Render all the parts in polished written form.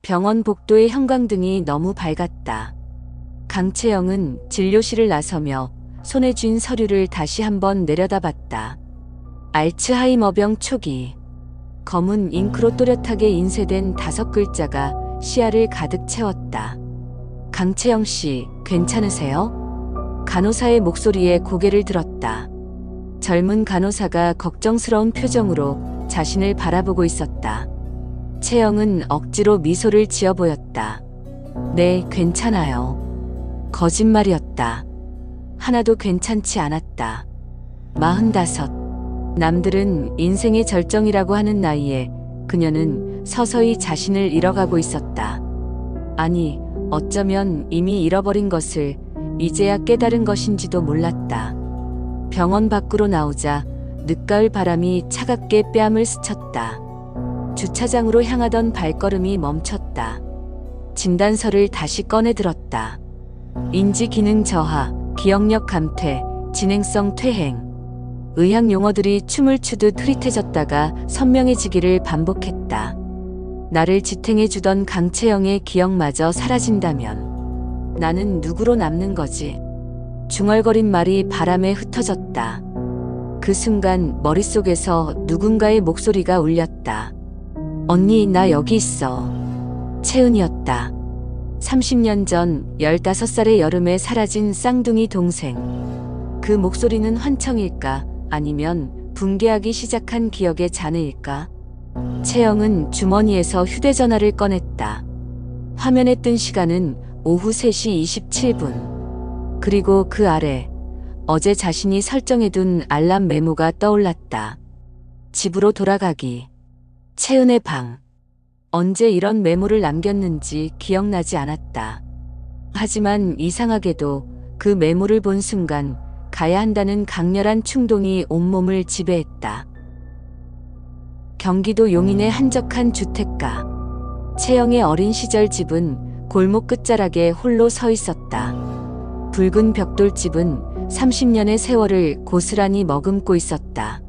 병원 복도의 형광등이 너무 밝았다. 강채영은 진료실을 나서며 손에 쥔 서류를 다시 한번 내려다봤다. 알츠하이머병 초기. 검은 잉크로 또렷하게 인쇄된 5글자가 시야를 가득 채웠다. 강채영 씨, 괜찮으세요? 간호사의 목소리에 고개를 들었다. 젊은 간호사가 걱정스러운 표정으로 자신을 바라보고 있었다. 채영은 억지로 미소를 지어 보였다. 네, 괜찮아요. 거짓말이었다. 하나도 괜찮지 않았다. 45. 남들은 인생의 절정이라고 하는 나이에 그녀는 서서히 자신을 잃어가고 있었다. 아니, 어쩌면 이미 잃어버린 것을 이제야 깨달은 것인지도 몰랐다. 병원 밖으로 나오자 늦가을 바람이 차갑게 뺨을 스쳤다. 주차장으로 향하던 발걸음이 멈췄다. 진단서를 다시 꺼내 들었다. 인지 기능 저하, 기억력 감퇴, 진행성 퇴행. 의학 용어들이 춤을 추듯 흐릿해졌다가 선명해지기를 반복했다. 나를 지탱해주던 강채영의 기억마저 사라진다면 나는 누구로 남는 거지? 중얼거린 말이 바람에 흩어졌다. 그 순간 머릿속에서 누군가의 목소리가 울렸다. 언니, 나 여기 있어. 채은이었다. 30년 전 15살의 여름에 사라진 쌍둥이 동생. 그 목소리는 환청일까? 아니면 붕괴하기 시작한 기억의 잔해일까? 채영은 주머니에서 휴대전화를 꺼냈다. 화면에 뜬 시간은 오후 3시 27분. 그리고 그 아래 어제 자신이 설정해둔 알람 메모가 떠올랐다. 집으로 돌아가기. 채은의 방. 언제 이런 메모를 남겼는지 기억나지 않았다. 하지만 이상하게도 그 메모를 본 순간 가야 한다는 강렬한 충동이 온몸을 지배했다. 경기도 용인의 한적한 주택가. 채영의 어린 시절 집은 골목 끝자락에 홀로 서 있었다. 붉은 벽돌집은 30년의 세월을 고스란히 머금고 있었다.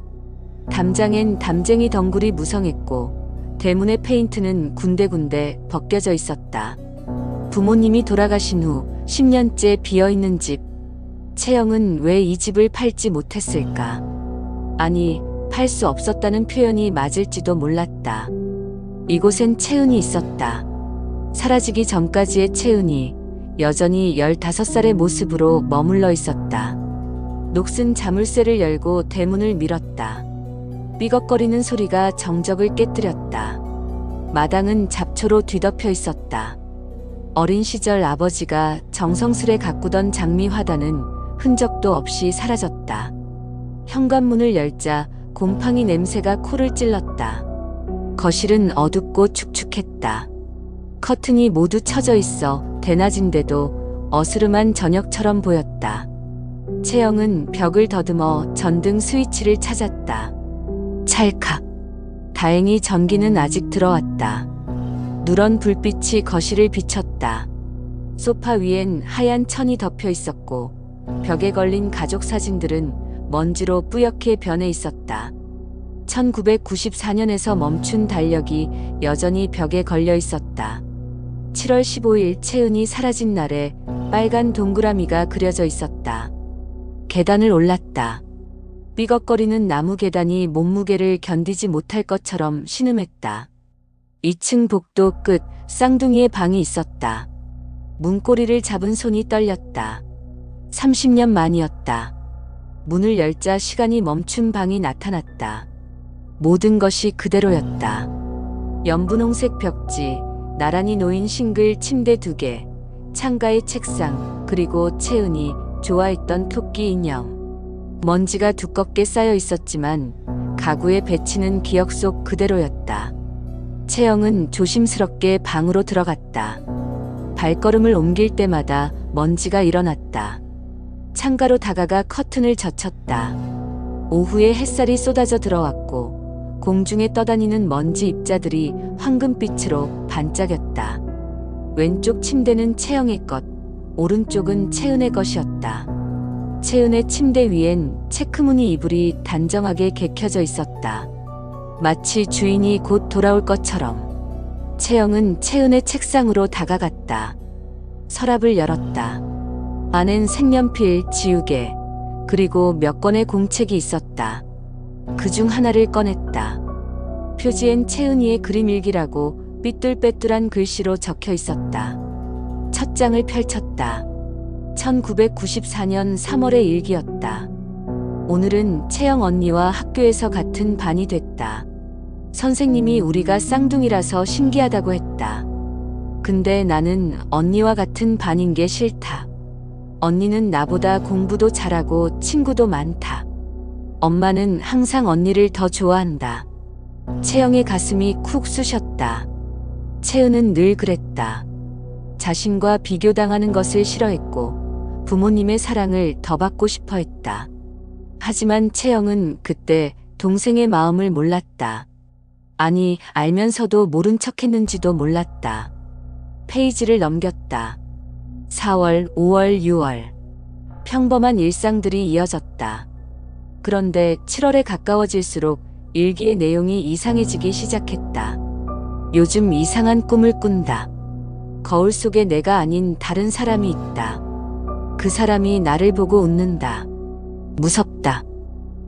담장엔 담쟁이 덩굴이 무성했고 대문의 페인트는 군데군데 벗겨져 있었다. 부모님이 돌아가신 후 10년째 비어있는 집. 채영은 왜 이 집을 팔지 못했을까? 아니, 팔 수 없었다는 표현이 맞을지도 몰랐다. 이곳엔 채은이 있었다. 사라지기 전까지의 채은이 여전히 15살의 모습으로 머물러 있었다. 녹슨 자물쇠를 열고 대문을 밀었다. 삐걱거리는 소리가 정적을 깨뜨렸다. 마당은 잡초로 뒤덮여 있었다. 어린 시절 아버지가 정성스레 가꾸던 장미 화단은 흔적도 없이 사라졌다. 현관문을 열자 곰팡이 냄새가 코를 찔렀다. 거실은 어둡고 축축했다. 커튼이 모두 쳐져 있어 대낮인데도 어스름한 저녁처럼 보였다. 채영은 벽을 더듬어 전등 스위치를 찾았다. 찰칵. 다행히 전기는 아직 들어왔다. 누런 불빛이 거실을 비췄다. 소파 위엔 하얀 천이 덮여 있었고 벽에 걸린 가족 사진들은 먼지로 뿌옇게 변해 있었다. 1994년에서 멈춘 달력이 여전히 벽에 걸려 있었다. 7월 15일 채은이 사라진 날에 빨간 동그라미가 그려져 있었다. 계단을 올랐다. 삐걱거리는 나무 계단이 몸무게를 견디지 못할 것처럼 신음했다. 2층 복도 끝 쌍둥이의 방이 있었다. 문고리를 잡은 손이 떨렸다. 30년 만이었다. 문을 열자 시간이 멈춘 방이 나타났다. 모든 것이 그대로였다. 연분홍색 벽지, 나란히 놓인 싱글 침대 2개, 창가의 책상, 그리고 채은이 좋아했던 토끼 인형. 먼지가 두껍게 쌓여 있었지만 가구의 배치는 기억 속 그대로였다. 채영은 조심스럽게 방으로 들어갔다. 발걸음을 옮길 때마다 먼지가 일어났다. 창가로 다가가 커튼을 젖혔다. 오후에 햇살이 쏟아져 들어왔고 공중에 떠다니는 먼지 입자들이 황금빛으로 반짝였다. 왼쪽 침대는 채영의 것, 오른쪽은 채은의 것이었다. 채은의 침대 위엔 체크무늬 이불이 단정하게 개켜져 있었다. 마치 주인이 곧 돌아올 것처럼. 채영은 채은의 책상으로 다가갔다. 서랍을 열었다. 안엔 색연필, 지우개, 그리고 몇 권의 공책이 있었다. 그중 하나를 꺼냈다. 표지엔 채은이의 그림 일기라고 삐뚤빼뚤한 글씨로 적혀 있었다. 첫 장을 펼쳤다. 1994년 3월의 일기였다. 오늘은 채영 언니와 학교에서 같은 반이 됐다. 선생님이 우리가 쌍둥이라서 신기하다고 했다. 근데 나는 언니와 같은 반인 게 싫다. 언니는 나보다 공부도 잘하고 친구도 많다. 엄마는 항상 언니를 더 좋아한다. 채영의 가슴이 쿡 쑤셨다. 채은은 늘 그랬다. 자신과 비교당하는 것을 싫어했고 부모님의 사랑을 더 받고 싶어 했다. 하지만 채영은 그때 동생의 마음을 몰랐다. 아니, 알면서도 모른 척 했는지도 몰랐다. 페이지를 넘겼다. 4월, 5월, 6월. 평범한 일상들이 이어졌다. 그런데 7월에 가까워질수록 일기의 내용이 이상해지기 시작했다. 요즘 이상한 꿈을 꾼다. 거울 속에 내가 아닌 다른 사람이 있다. 그 사람이 나를 보고 웃는다. 무섭다.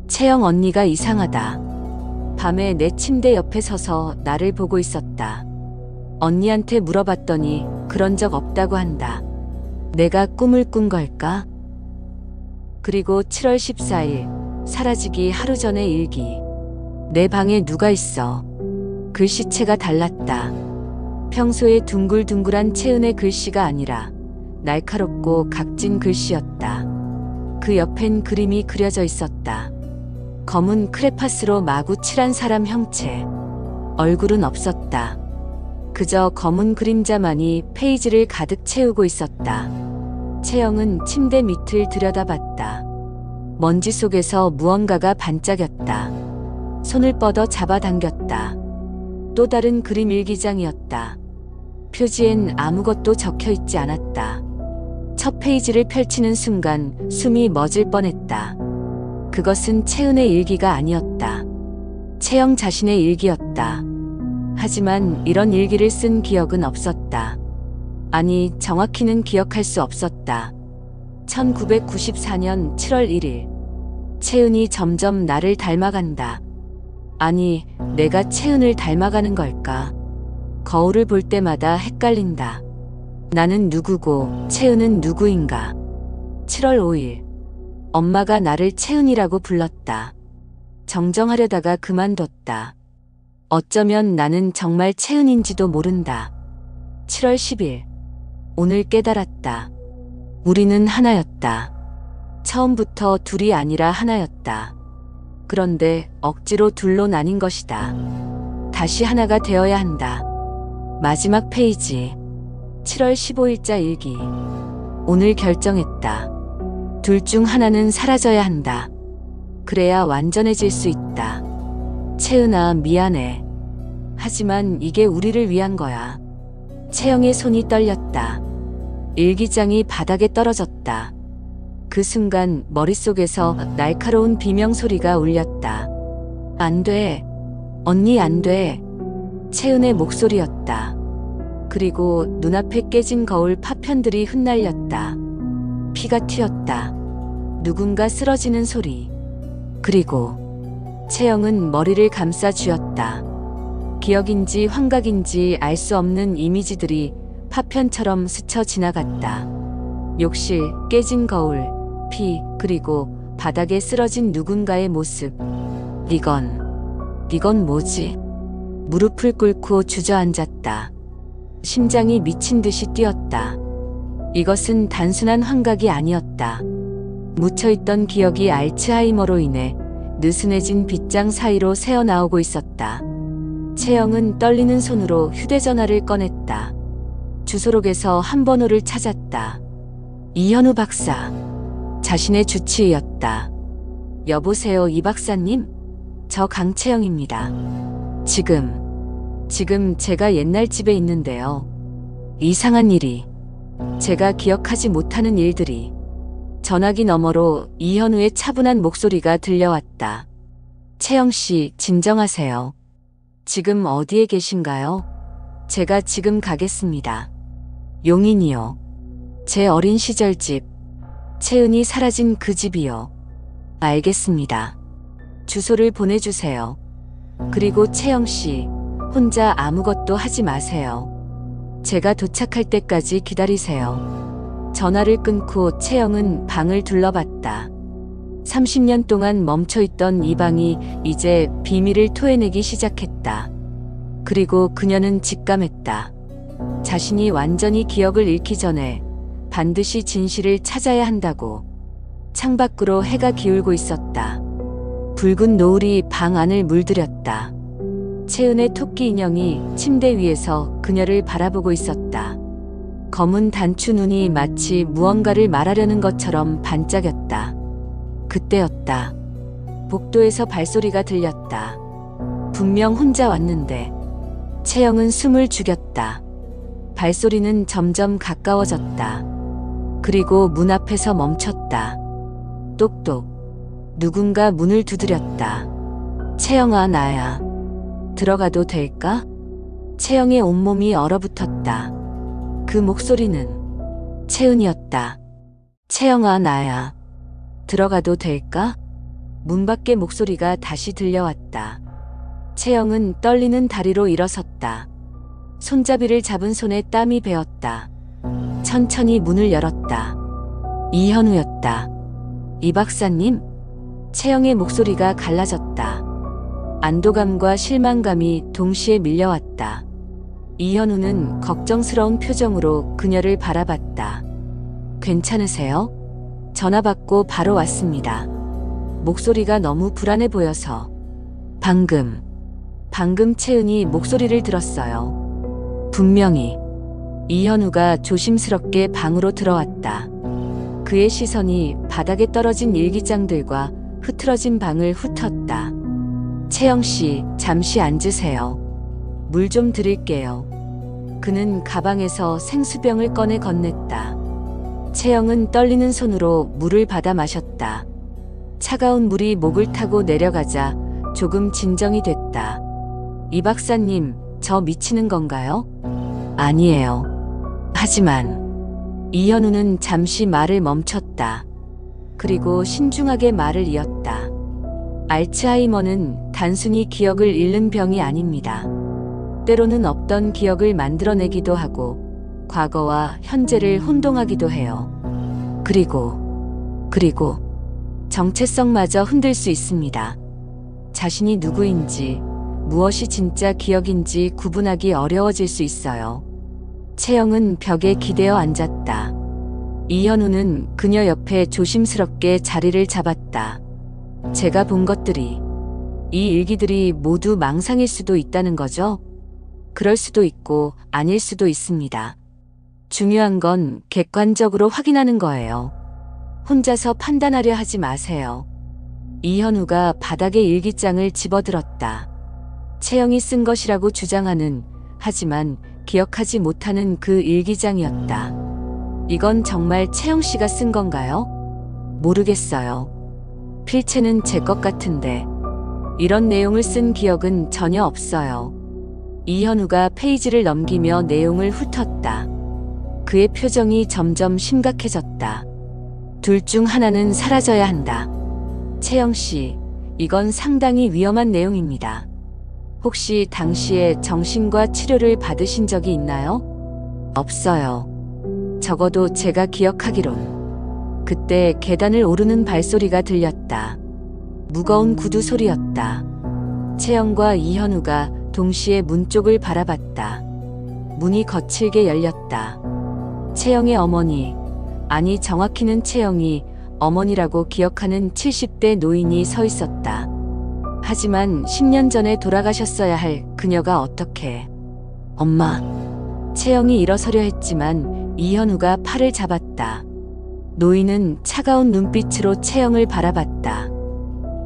채영 언니가 이상하다. 밤에 내 침대 옆에 서서 나를 보고 있었다. 언니한테 물어봤더니 그런 적 없다고 한다. 내가 꿈을 꾼 걸까? 그리고 7월 14일, 사라지기 하루 전의 일기. 내 방에 누가 있어. 글씨체가 달랐다. 평소에 둥글둥글한 채은의 글씨가 아니라 날카롭고 각진 글씨였다. 그 옆엔 그림이 그려져 있었다. 검은 크레파스로 마구 칠한 사람 형체. 얼굴은 없었다. 그저 검은 그림자만이 페이지를 가득 채우고 있었다. 채영은 침대 밑을 들여다봤다. 먼지 속에서 무언가가 반짝였다. 손을 뻗어 잡아당겼다. 또 다른 그림 일기장이었다. 표지엔 아무것도 적혀 있지 않았다. 첫 페이지를 펼치는 순간 숨이 멎을 뻔했다. 그것은 채은의 일기가 아니었다. 채영 자신의 일기였다. 하지만 이런 일기를 쓴 기억은 없었다. 아니, 정확히는 기억할 수 없었다. 1994년 7월 1일. 채은이 점점 나를 닮아간다. 아니, 내가 채은을 닮아가는 걸까? 거울을 볼 때마다 헷갈린다. 나는 누구고 채은은 누구인가? 7월 5일. 엄마가 나를 채은이라고 불렀다. 정정하려다가 그만뒀다. 어쩌면 나는 정말 채은인지도 모른다. 7월 10일. 오늘 깨달았다. 우리는 하나였다. 처음부터 둘이 아니라 하나였다. 그런데 억지로 둘로 나뉜 것이다. 다시 하나가 되어야 한다. 마지막 페이지. 7월 15일자 일기. 오늘 결정했다. 둘 중 하나는 사라져야 한다. 그래야 완전해질 수 있다. 채은아, 미안해. 하지만 이게 우리를 위한 거야. 채영의 손이 떨렸다. 일기장이 바닥에 떨어졌다. 그 순간 머릿속에서 날카로운 비명 소리가 울렸다. 안 돼. 언니 안 돼. 채은의 목소리였다. 그리고 눈앞에 깨진 거울 파편들이 흩날렸다. 피가 튀었다. 누군가 쓰러지는 소리. 그리고 채영은 머리를 감싸 쥐었다. 기억인지 환각인지 알 수 없는 이미지들이 파편처럼 스쳐 지나갔다. 욕실, 깨진 거울, 피, 그리고 바닥에 쓰러진 누군가의 모습. 이건 뭐지? 무릎을 꿇고 주저앉았다. 심장이 미친 듯이 뛰었다. 이것은 단순한 환각이 아니었다. 묻혀있던 기억이 알츠하이머로 인해 느슨해진 빗장 사이로 새어나오고 있었다. 채영은 떨리는 손으로 휴대전화를 꺼냈다. 주소록에서 한 번호를 찾았다. 이현우 박사. 자신의 주치의였다. 여보세요, 이 박사님? 저 강채영입니다. 지금 제가 옛날 집에 있는데요. 이상한 일이. 제가 기억하지 못하는 일들이. 전화기 너머로 이현우의 차분한 목소리가 들려왔다. 채영 씨, 진정하세요. 지금 어디에 계신가요? 제가 지금 가겠습니다. 용인이요. 제 어린 시절 집. 채은이 사라진 그 집이요. 알겠습니다. 주소를 보내주세요. 그리고 채영 씨, 혼자 아무것도 하지 마세요. 제가 도착할 때까지 기다리세요. 전화를 끊고 채영은 방을 둘러봤다. 30년 동안 멈춰있던 이 방이 이제 비밀을 토해내기 시작했다. 그리고 그녀는 직감했다. 자신이 완전히 기억을 잃기 전에 반드시 진실을 찾아야 한다고. 창밖으로 해가 기울고 있었다. 붉은 노을이 방 안을 물들였다. 채은의 토끼 인형이 침대 위에서 그녀를 바라보고 있었다. 검은 단추 눈이 마치 무언가를 말하려는 것처럼 반짝였다. 그때였다. 복도에서 발소리가 들렸다. 분명 혼자 왔는데. 채영은 숨을 죽였다. 발소리는 점점 가까워졌다. 그리고 문 앞에서 멈췄다. 똑똑. 누군가 문을 두드렸다. 채영아, 나야. 들어가도 될까? 채영의 온몸이 얼어붙었다. 그 목소리는 채은이었다. 채영아, 나야. 들어가도 될까? 문 밖의 목소리가 다시 들려왔다. 채영은 떨리는 다리로 일어섰다. 손잡이를 잡은 손에 땀이 배었다. 천천히 문을 열었다. 이현우였다. 이 박사님? 채영의 목소리가 갈라졌다. 안도감과 실망감이 동시에 밀려왔다. 이현우는 걱정스러운 표정으로 그녀를 바라봤다. 괜찮으세요? 전화 받고 바로 왔습니다. 목소리가 너무 불안해 보여서. 방금 채은이 목소리를 들었어요. 분명히. 이현우가 조심스럽게 방으로 들어왔다. 그의 시선이 바닥에 떨어진 일기장들과 흐트러진 방을 훑었다. 채영 씨, 잠시 앉으세요. 물 좀 드릴게요. 그는 가방에서 생수병을 꺼내 건넸다. 채영은 떨리는 손으로 물을 받아 마셨다. 차가운 물이 목을 타고 내려가자 조금 진정이 됐다. 이 박사님, 저 미치는 건가요? 아니에요. 하지만 이현우는 잠시 말을 멈췄다. 그리고 신중하게 말을 이었다. 알츠하이머는 단순히 기억을 잃는 병이 아닙니다. 때로는 없던 기억을 만들어내기도 하고 과거와 현재를 혼동하기도 해요. 그리고 정체성마저 흔들 수 있습니다. 자신이 누구인지, 무엇이 진짜 기억인지 구분하기 어려워질 수 있어요. 채영은 벽에 기대어 앉았다. 이현우는 그녀 옆에 조심스럽게 자리를 잡았다. 제가 본 것들이, 이 일기들이 모두 망상일 수도 있다는 거죠? 그럴 수도 있고 아닐 수도 있습니다. 중요한 건 객관적으로 확인하는 거예요. 혼자서 판단하려 하지 마세요. 이현우가 바닥에 일기장을 집어들었다. 채영이 쓴 것이라고 주장하는, 하지만 기억하지 못하는 그 일기장이었다. 이건 정말 채영 씨가 쓴 건가요? 모르겠어요. 필체는 제 것 같은데 이런 내용을 쓴 기억은 전혀 없어요. 이현우가 페이지를 넘기며 내용을 훑었다. 그의 표정이 점점 심각해졌다. 둘 중 하나는 사라져야 한다. 채영 씨, 이건 상당히 위험한 내용입니다. 혹시 당시에 정신과 치료를 받으신 적이 있나요? 없어요. 적어도 제가 기억하기론. 그때 계단을 오르는 발소리가 들렸다. 무거운 구두 소리였다. 채영과 이현우가 동시에 문 쪽을 바라봤다. 문이 거칠게 열렸다. 채영의 어머니, 아니 정확히는 채영이 어머니라고 기억하는 70대 노인이 서 있었다. 하지만 10년 전에 돌아가셨어야 할 그녀가 어떻게... 엄마. 채영이 일어서려 했지만 이현우가 팔을 잡았다. 노인은 차가운 눈빛으로 채영을 바라봤다.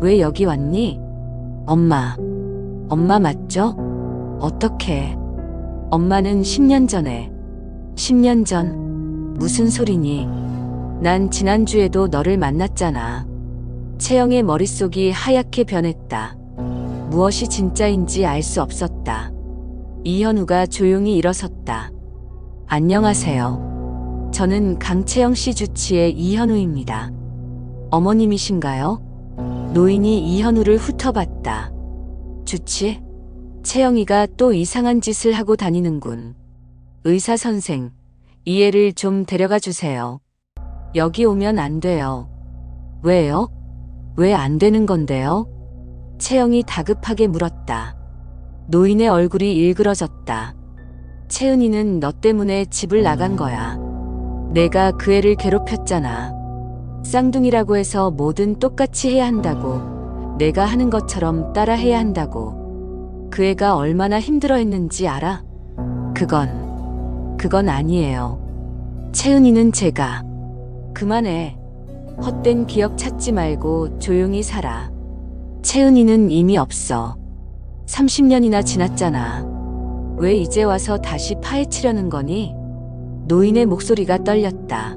왜 여기 왔니? 엄마. 엄마 맞죠? 어떻게? 엄마는 10년 전에. 10년 전? 무슨 소리니? 난 지난주에도 너를 만났잖아. 채영의 머릿속이 하얗게 변했다. 무엇이 진짜인지 알 수 없었다. 이현우가 조용히 일어섰다. 안녕하세요. 저는 강채영 씨 주치의 이현우입니다. 어머님이신가요? 노인이 이현우를 훑어봤다. 주치? 채영이가 또 이상한 짓을 하고 다니는군. 의사 선생, 이 애를 좀 데려가 주세요. 여기 오면 안 돼요. 왜요? 왜 안 되는 건데요? 채영이 다급하게 물었다. 노인의 얼굴이 일그러졌다. 채은이는 너 때문에 집을 나간 거야. 내가 그 애를 괴롭혔잖아. 쌍둥이라고 해서 뭐든 똑같이 해야 한다고. 내가 하는 것처럼 따라 해야 한다고. 그 애가 얼마나 힘들어했는지 알아? 그건 아니에요. 채은이는 제가. 그만해. 헛된 기억 찾지 말고 조용히 살아. 채은이는 이미 없어. 30년이나 지났잖아. 왜 이제 와서 다시 파헤치려는 거니? 노인의 목소리가 떨렸다.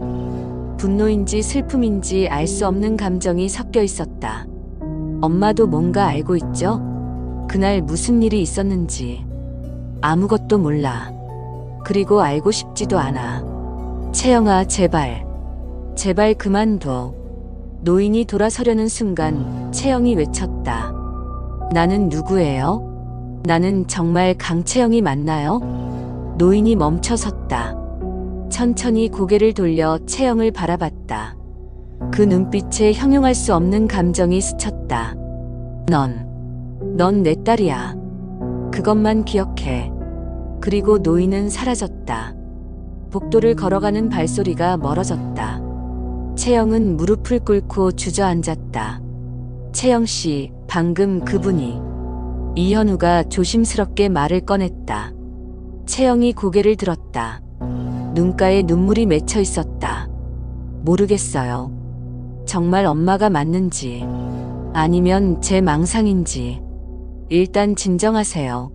분노인지 슬픔인지 알 수 없는 감정이 섞여 있었다. 엄마도 뭔가 알고 있죠? 그날 무슨 일이 있었는지. 아무것도 몰라. 그리고 알고 싶지도 않아. 채영아, 제발. 제발 그만둬. 노인이 돌아서려는 순간 채영이 외쳤다. 나는 누구예요? 나는 정말 강채영이 맞나요? 노인이 멈춰섰다. 천천히 고개를 돌려 채영을 바라봤다. 그 눈빛에 형용할 수 없는 감정이 스쳤다. 넌 내 딸이야. 그것만 기억해. 그리고 노인은 사라졌다. 복도를 걸어가는 발소리가 멀어졌다. 채영은 무릎을 꿇고 주저앉았다. 채영 씨, 방금 그분이. 이현우가 조심스럽게 말을 꺼냈다. 채영이 고개를 들었다. 눈가에 눈물이 맺혀 있었다. 모르겠어요. 정말 엄마가 맞는지, 아니면 제 망상인지. 일단 진정하세요.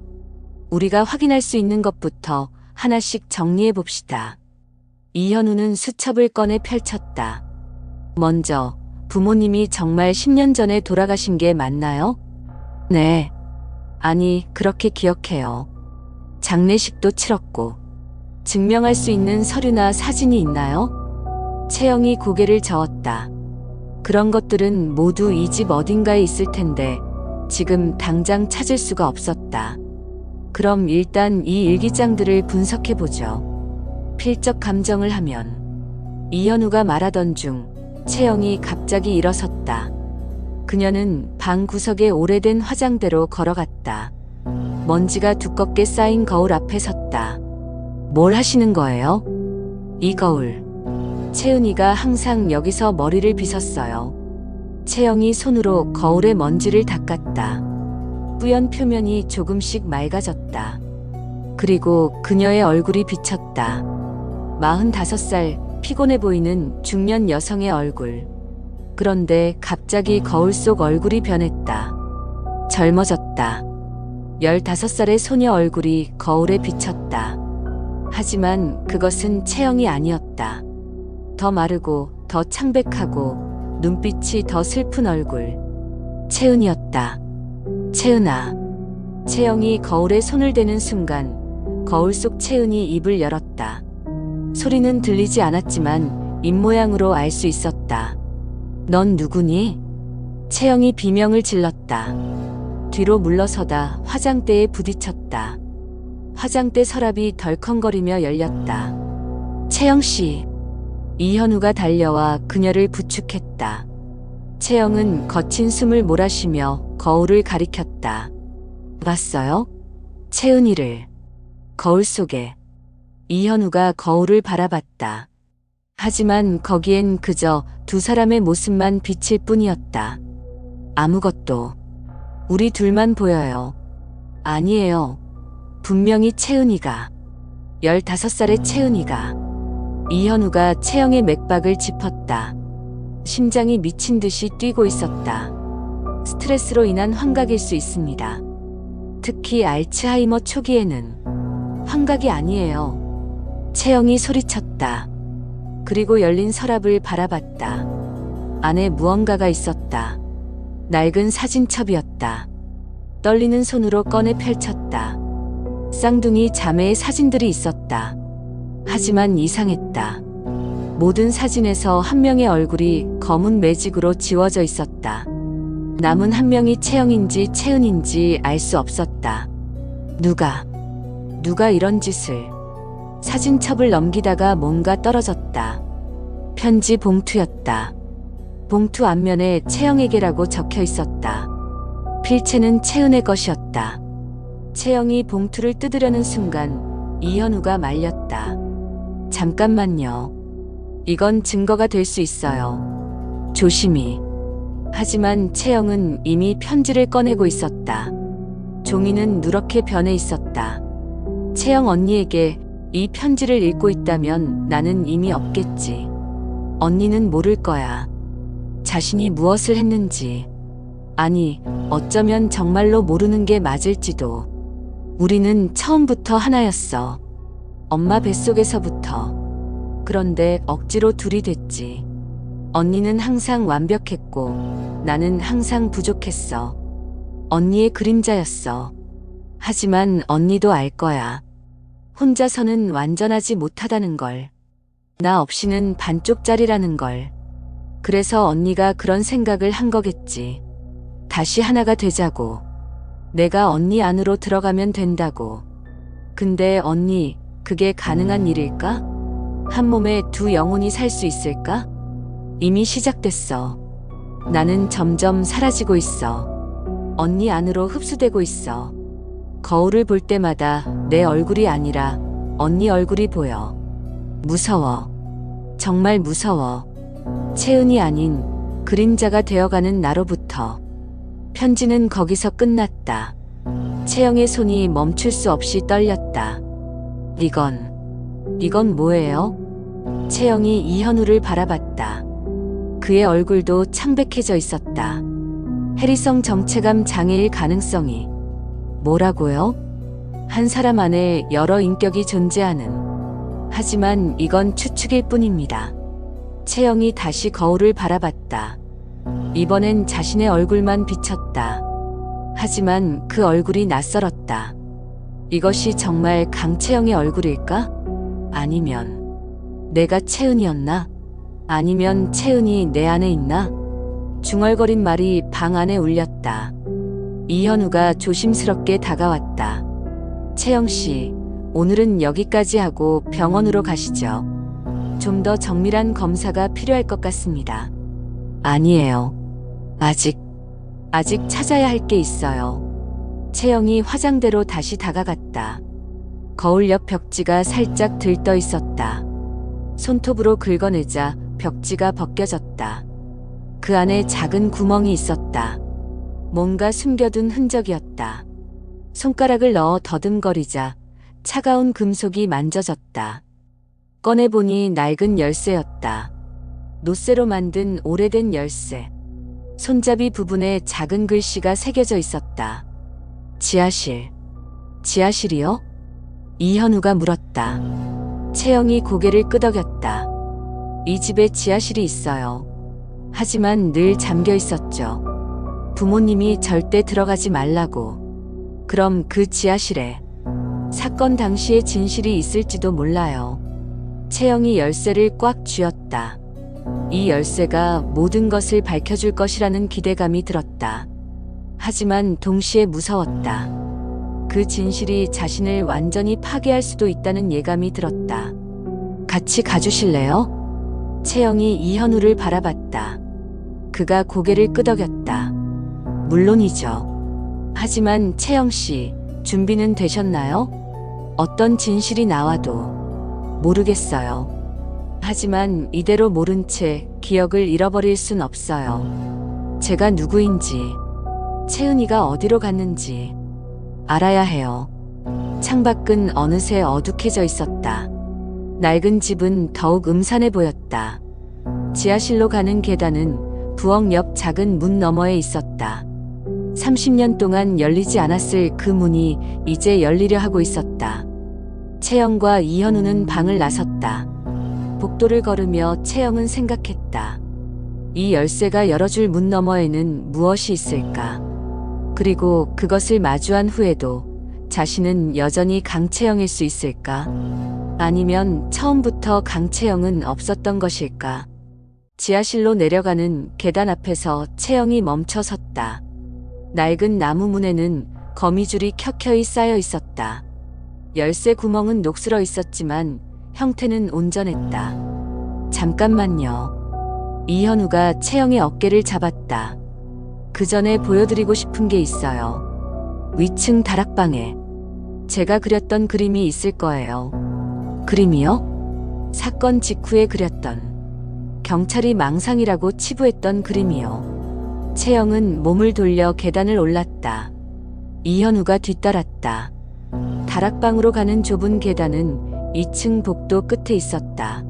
우리가 확인할 수 있는 것부터 하나씩 정리해 봅시다. 이현우는 수첩을 꺼내 펼쳤다. 먼저, 부모님이 정말 10년 전에 돌아가신 게 맞나요? 네. 아니, 그렇게 기억해요. 장례식도 치렀고. 증명할 수 있는 서류나 사진이 있나요? 채영이 고개를 저었다. 그런 것들은 모두 이 집 어딘가에 있을 텐데 지금 당장 찾을 수가 없었다. 그럼 일단 이 일기장들을 분석해보죠. 필적 감정을 하면. 이현우가 말하던 중 채영이 갑자기 일어섰다. 그녀는 방 구석에 오래된 화장대로 걸어갔다. 먼지가 두껍게 쌓인 거울 앞에 섰다. 뭘 하시는 거예요? 이 거울. 채은이가 항상 여기서 머리를 빗었어요. 채영이 손으로 거울의 먼지를 닦았다. 뿌연 표면이 조금씩 맑아졌다. 그리고 그녀의 얼굴이 비쳤다. 45살, 피곤해 보이는 중년 여성의 얼굴. 그런데 갑자기 거울 속 얼굴이 변했다. 젊어졌다. 15살의 소녀 얼굴이 거울에 비쳤다. 하지만 그것은 채영이 아니었다. 더 마르고 더 창백하고 눈빛이 더 슬픈 얼굴. 채은이었다. 채은아. 채영이 거울에 손을 대는 순간 거울 속 채은이 입을 열었다. 소리는 들리지 않았지만 입모양으로 알 수 있었다. 넌 누구니? 채영이 비명을 질렀다. 뒤로 물러서다 화장대에 부딪혔다. 화장대 서랍이 덜컹거리며 열렸다. 채영씨. 이현우가 달려와 그녀를 부축했다. 채영은 거친 숨을 몰아쉬며 거울을 가리켰다. 봤어요? 채은이를. 거울 속에. 이현우가 거울을 바라봤다. 하지만 거기엔 그저 두 사람의 모습만 비칠 뿐이었다. 아무것도. 우리 둘만 보여요. 아니에요. 분명히 채은이가. 15살의 채은이가. 이현우가 채영의 맥박을 짚었다. 심장이 미친 듯이 뛰고 있었다. 스트레스로 인한 환각일 수 있습니다. 특히 알츠하이머 초기에는. 환각이 아니에요. 채영이 소리쳤다. 그리고 열린 서랍을 바라봤다. 안에 무언가가 있었다. 낡은 사진첩이었다. 떨리는 손으로 꺼내 펼쳤다. 쌍둥이 자매의 사진들이 있었다. 하지만 이상했다. 모든 사진에서 한 명의 얼굴이 검은 매직으로 지워져 있었다. 남은 한 명이 채영인지 채은인지 알 수 없었다. 누가 이런 짓을. 사진첩을 넘기다가 뭔가 떨어졌다. 편지 봉투였다. 봉투 앞면에 채영에게라고 적혀 있었다. 필체는 채은의 것이었다. 채영이 봉투를 뜯으려는 순간 이현우가 말렸다. 잠깐만요. 이건 증거가 될 수 있어요. 조심히. 하지만 채영은 이미 편지를 꺼내고 있었다. 종이는 누렇게 변해 있었다. 채영 언니에게 이 편지를 읽고 있다면 나는 이미 없겠지. 언니는 모를 거야. 자신이 무엇을 했는지. 아니, 어쩌면 정말로 모르는 게 맞을지도. 우리는 처음부터 하나였어. 엄마 뱃속에서부터. 그런데 억지로 둘이 됐지. 언니는 항상 완벽했고 나는 항상 부족했어. 언니의 그림자였어. 하지만 언니도 알 거야. 혼자서는 완전하지 못하다는 걸. 나 없이는 반쪽짜리라는 걸. 그래서 언니가 그런 생각을 한 거겠지. 다시 하나가 되자고. 내가 언니 안으로 들어가면 된다고. 근데 언니, 그게 가능한 일일까? 한 몸에 두 영혼이 살 수 있을까? 이미 시작됐어. 나는 점점 사라지고 있어. 언니 안으로 흡수되고 있어. 거울을 볼 때마다 내 얼굴이 아니라 언니 얼굴이 보여. 무서워. 정말 무서워. 채은이 아닌 그림자가 되어가는 나로부터. 편지는 거기서 끝났다. 채영의 손이 멈출 수 없이 떨렸다. 이건 뭐예요? 채영이 이현우를 바라봤다. 그의 얼굴도 창백해져 있었다. 해리성 정체감 장애일 가능성이. 뭐라고요? 한 사람 안에 여러 인격이 존재하는. 하지만 이건 추측일 뿐입니다. 채영이 다시 거울을 바라봤다. 이번엔 자신의 얼굴만 비쳤다. 하지만 그 얼굴이 낯설었다. 이것이 정말 강채영의 얼굴일까? 아니면 내가 채은이었나? 아니면 채은이 내 안에 있나? 중얼거린 말이 방 안에 울렸다. 이현우가 조심스럽게 다가왔다. 채영씨, 오늘은 여기까지 하고 병원으로 가시죠. 좀 더 정밀한 검사가 필요할 것 같습니다. 아니에요. 아직 찾아야 할 게 있어요. 채영이 화장대로 다시 다가갔다. 거울 옆 벽지가 살짝 들떠 있었다. 손톱으로 긁어내자 벽지가 벗겨졌다. 그 안에 작은 구멍이 있었다. 뭔가 숨겨둔 흔적이었다. 손가락을 넣어 더듬거리자 차가운 금속이 만져졌다. 꺼내보니 낡은 열쇠였다. 노쇠로 만든 오래된 열쇠. 손잡이 부분에 작은 글씨가 새겨져 있었다. 지하실이요? 이현우가 물었다. 채영이 고개를 끄덕였다. 이 집에 지하실이 있어요. 하지만 늘 잠겨 있었죠. 부모님이 절대 들어가지 말라고. 그럼 그 지하실에 사건 당시의 진실이 있을지도 몰라요. 채영이 열쇠를 꽉 쥐었다. 이 열쇠가 모든 것을 밝혀줄 것이라는 기대감이 들었다. 하지만 동시에 무서웠다. 그 진실이 자신을 완전히 파괴할 수도 있다는 예감이 들었다. 같이 가주실래요? 채영이 이현우를 바라봤다. 그가 고개를 끄덕였다. 물론이죠. 하지만 채영씨, 준비는 되셨나요? 어떤 진실이 나와도 모르겠어요. 하지만 이대로 모른 채 기억을 잃어버릴 순 없어요. 제가 누구인지, 채은이가 어디로 갔는지 알아야 해요. 창밖은 어느새 어둑해져 있었다. 낡은 집은 더욱 음산해 보였다. 지하실로 가는 계단은 부엌 옆 작은 문 너머에 있었다. 30년 동안 열리지 않았을 그 문이 이제 열리려 하고 있었다. 채영과 이현우는 방을 나섰다. 복도를 걸으며 채영은 생각했다. 이 열쇠가 열어줄 문 너머에는 무엇이 있을까? 그리고 그것을 마주한 후에도 자신은 여전히 강채영일 수 있을까? 아니면 처음부터 강채영은 없었던 것일까? 지하실로 내려가는 계단 앞에서 채영이 멈춰 섰다. 낡은 나무 문에는 거미줄이 켜켜이 쌓여 있었다. 열쇠 구멍은 녹슬어 있었지만 형태는 온전했다. 잠깐만요. 이현우가 채영의 어깨를 잡았다. 그 전에 보여드리고 싶은 게 있어요. 위층 다락방에 제가 그렸던 그림이 있을 거예요. 그림이요? 사건 직후에 그렸던. 경찰이 망상이라고 치부했던 그림이요. 채영은 몸을 돌려 계단을 올랐다. 이현우가 뒤따랐다. 다락방으로 가는 좁은 계단은 2층 복도 끝에 있었다.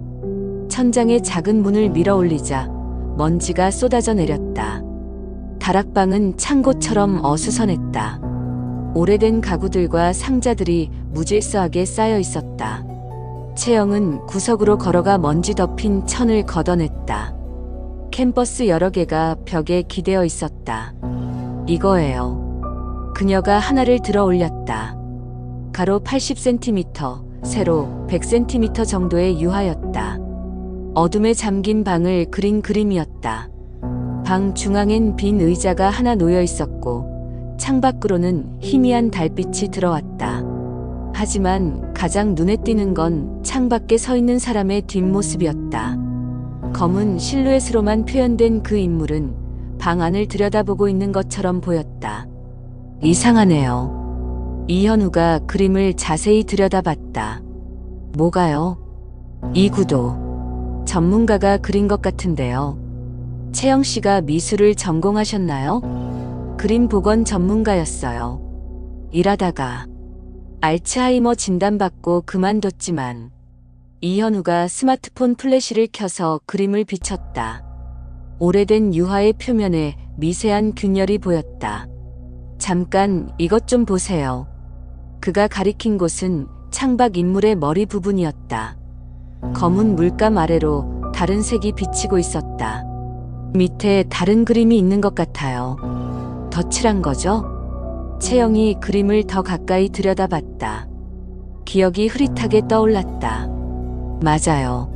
천장에 작은 문을 밀어 올리자 먼지가 쏟아져 내렸다. 다락방은 창고처럼 어수선했다. 오래된 가구들과 상자들이 무질서하게 쌓여 있었다. 채영은 구석으로 걸어가 먼지 덮인 천을 걷어냈다. 캔버스 여러 개가 벽에 기대어 있었다. 이거예요. 그녀가 하나를 들어 올렸다. 가로 80cm, 세로 100cm 정도의 유화였다. 어둠에 잠긴 방을 그린 그림이었다. 방 중앙엔 빈 의자가 하나 놓여 있었고 창밖으로는 희미한 달빛이 들어왔다. 하지만 가장 눈에 띄는 건 창밖에 서 있는 사람의 뒷모습이었다. 검은 실루엣으로만 표현된 그 인물은 방 안을 들여다보고 있는 것처럼 보였다. 이상하네요. 이현우가 그림을 자세히 들여다봤다. 뭐가요? 이 구도. 전문가가 그린 것 같은데요. 채영 씨가 미술을 전공하셨나요? 그림 복원 전문가였어요. 일하다가 알츠하이머 진단받고 그만뒀지만 이현우가 스마트폰 플래시를 켜서 그림을 비췄다. 오래된 유화의 표면에 미세한 균열이 보였다. 잠깐 이것 좀 보세요. 그가 가리킨 곳은 창밖 인물의 머리 부분이었다. 검은 물감 아래로 다른 색이 비치고 있었다. 밑에 다른 그림이 있는 것 같아요. 덧칠한 거죠? 채영이 그림을 더 가까이 들여다봤다. 기억이 흐릿하게 떠올랐다. 맞아요.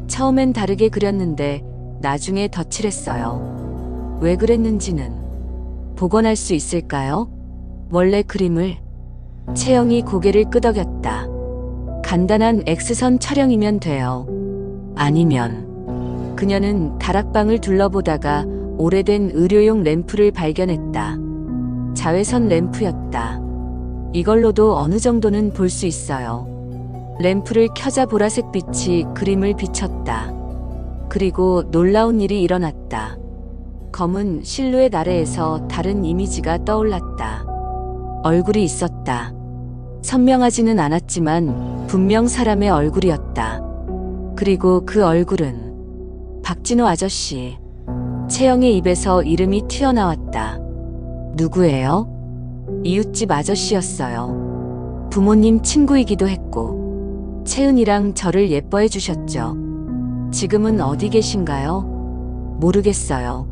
처음엔 다르게 그렸는데 나중에 덧칠했어요. 왜 그랬는지는 복원할 수 있을까요? 원래 그림을. 채영이 고개를 끄덕였다. 간단한 X선 촬영이면 돼요. 아니면. 그녀는 다락방을 둘러보다가 오래된 의료용 램프를 발견했다. 자외선 램프였다. 이걸로도 어느 정도는 볼 수 있어요. 램프를 켜자 보라색 빛이 그림을 비쳤다. 그리고 놀라운 일이 일어났다. 검은 실루엣 아래에서 다른 이미지가 떠올랐다. 얼굴이 있었다. 선명하지는 않았지만 분명 사람의 얼굴이었다. 그리고 그 얼굴은 박진호 아저씨. 채영의 입에서 이름이 튀어나왔다. 누구예요? 이웃집 아저씨였어요. 부모님 친구이기도 했고 채은이랑 저를 예뻐해 주셨죠. 지금은 어디 계신가요? 모르겠어요.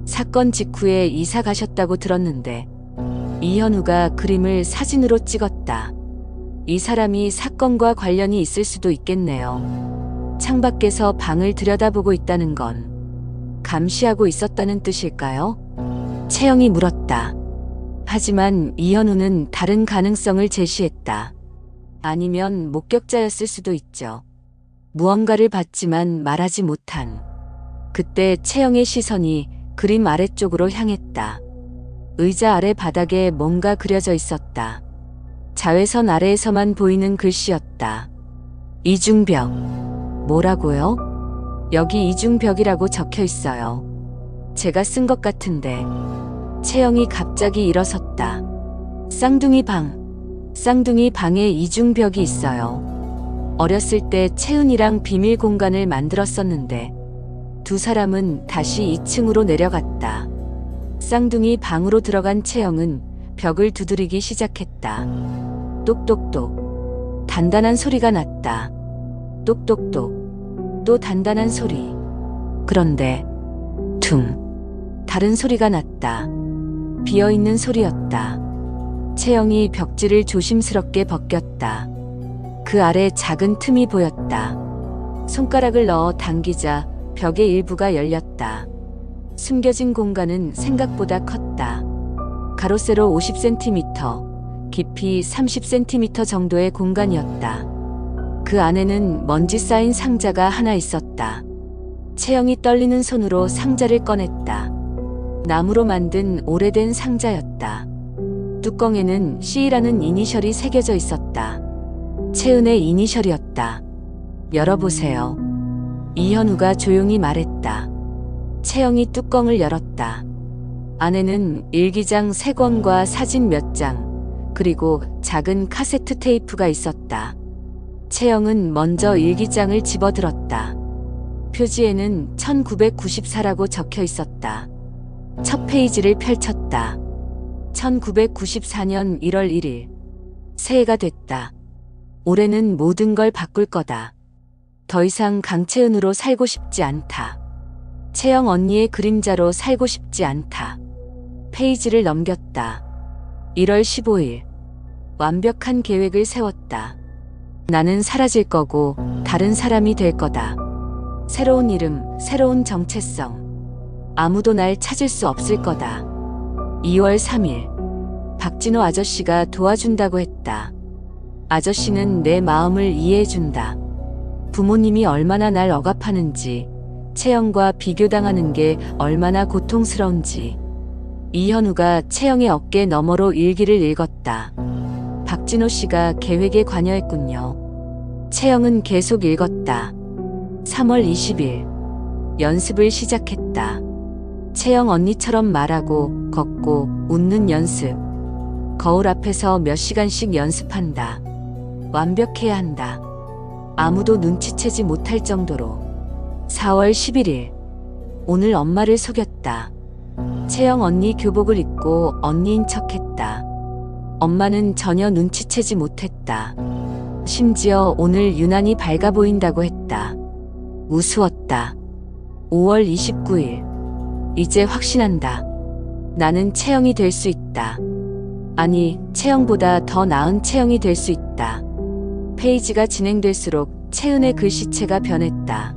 사건 직후에 이사 가셨다고 들었는데. 이현우가 그림을 사진으로 찍었다. 이 사람이 사건과 관련이 있을 수도 있겠네요. 창밖에서 방을 들여다보고 있다는 건 감시하고 있었다는 뜻일까요? 채영이 물었다. 하지만 이현우는 다른 가능성을 제시했다. 아니면 목격자였을 수도 있죠. 무언가를 봤지만 말하지 못한. 그때 채영의 시선이 그림 아래쪽으로 향했다. 의자 아래 바닥에 뭔가 그려져 있었다. 자외선 아래에서만 보이는 글씨였다. 이중벽. 뭐라고요? 여기 이중벽이라고 적혀 있어요. 제가 쓴 것 같은데. 채영이 갑자기 일어섰다. 쌍둥이 방. 쌍둥이 방에 이중벽이 있어요. 어렸을 때 채은이랑 비밀 공간을 만들었었는데 두 사람은 다시 2층으로 내려갔다. 쌍둥이 방으로 들어간 채영은 벽을 두드리기 시작했다. 똑똑똑. 단단한 소리가 났다. 똑똑똑. 또 단단한 소리. 그런데 퉁. 다른 소리가 났다. 비어있는 소리였다. 채영이 벽지를 조심스럽게 벗겼다. 그 아래 작은 틈이 보였다. 손가락을 넣어 당기자 벽의 일부가 열렸다. 숨겨진 공간은 생각보다 컸다. 가로 세로 50cm, 깊이 30cm 정도의 공간이었다. 그 안에는 먼지 쌓인 상자가 하나 있었다. 채영이 떨리는 손으로 상자를 꺼냈다. 나무로 만든 오래된 상자였다. 뚜껑에는 C라는 이니셜이 새겨져 있었다. 채은의 이니셜이었다. 열어보세요. 이현우가 조용히 말했다. 채영이 뚜껑을 열었다. 안에는 일기장 3권과 사진 몇 장, 그리고 작은 카세트 테이프가 있었다. 채영은 먼저 일기장을 집어들었다. 표지에는 1994라고 적혀 있었다. 첫 페이지를 펼쳤다. 1994년 1월 1일. 새해가 됐다. 올해는 모든 걸 바꿀 거다. 더 이상 강채은으로 살고 싶지 않다. 채영 언니의 그림자로 살고 싶지 않다. 페이지를 넘겼다. 1월 15일. 완벽한 계획을 세웠다. 나는 사라질 거고 다른 사람이 될 거다. 새로운 이름, 새로운 정체성. 아무도 날 찾을 수 없을 거다. 2월 3일. 박진호 아저씨가 도와준다고 했다. 아저씨는 내 마음을 이해해준다. 부모님이 얼마나 날 억압하는지, 채영과 비교당하는 게 얼마나 고통스러운지. 이현우가 채영의 어깨 너머로 일기를 읽었다. 박진호 씨가 계획에 관여했군요. 채영은 계속 읽었다. 3월 20일. 연습을 시작했다. 채영 언니처럼 말하고, 걷고, 웃는 연습. 거울 앞에서 몇 시간씩 연습한다. 완벽해야 한다. 아무도 눈치채지 못할 정도로. 4월 11일. 오늘 엄마를 속였다. 채영 언니 교복을 입고 언니인 척했다. 엄마는 전혀 눈치채지 못했다. 심지어 오늘 유난히 밝아 보인다고 했다. 우스웠다. 5월 29일. 이제 확신한다. 나는 채영이 될 수 있다. 아니, 채영보다 더 나은 채영이 될 수 있다. 페이지가 진행될수록 채은의 글씨체가 변했다.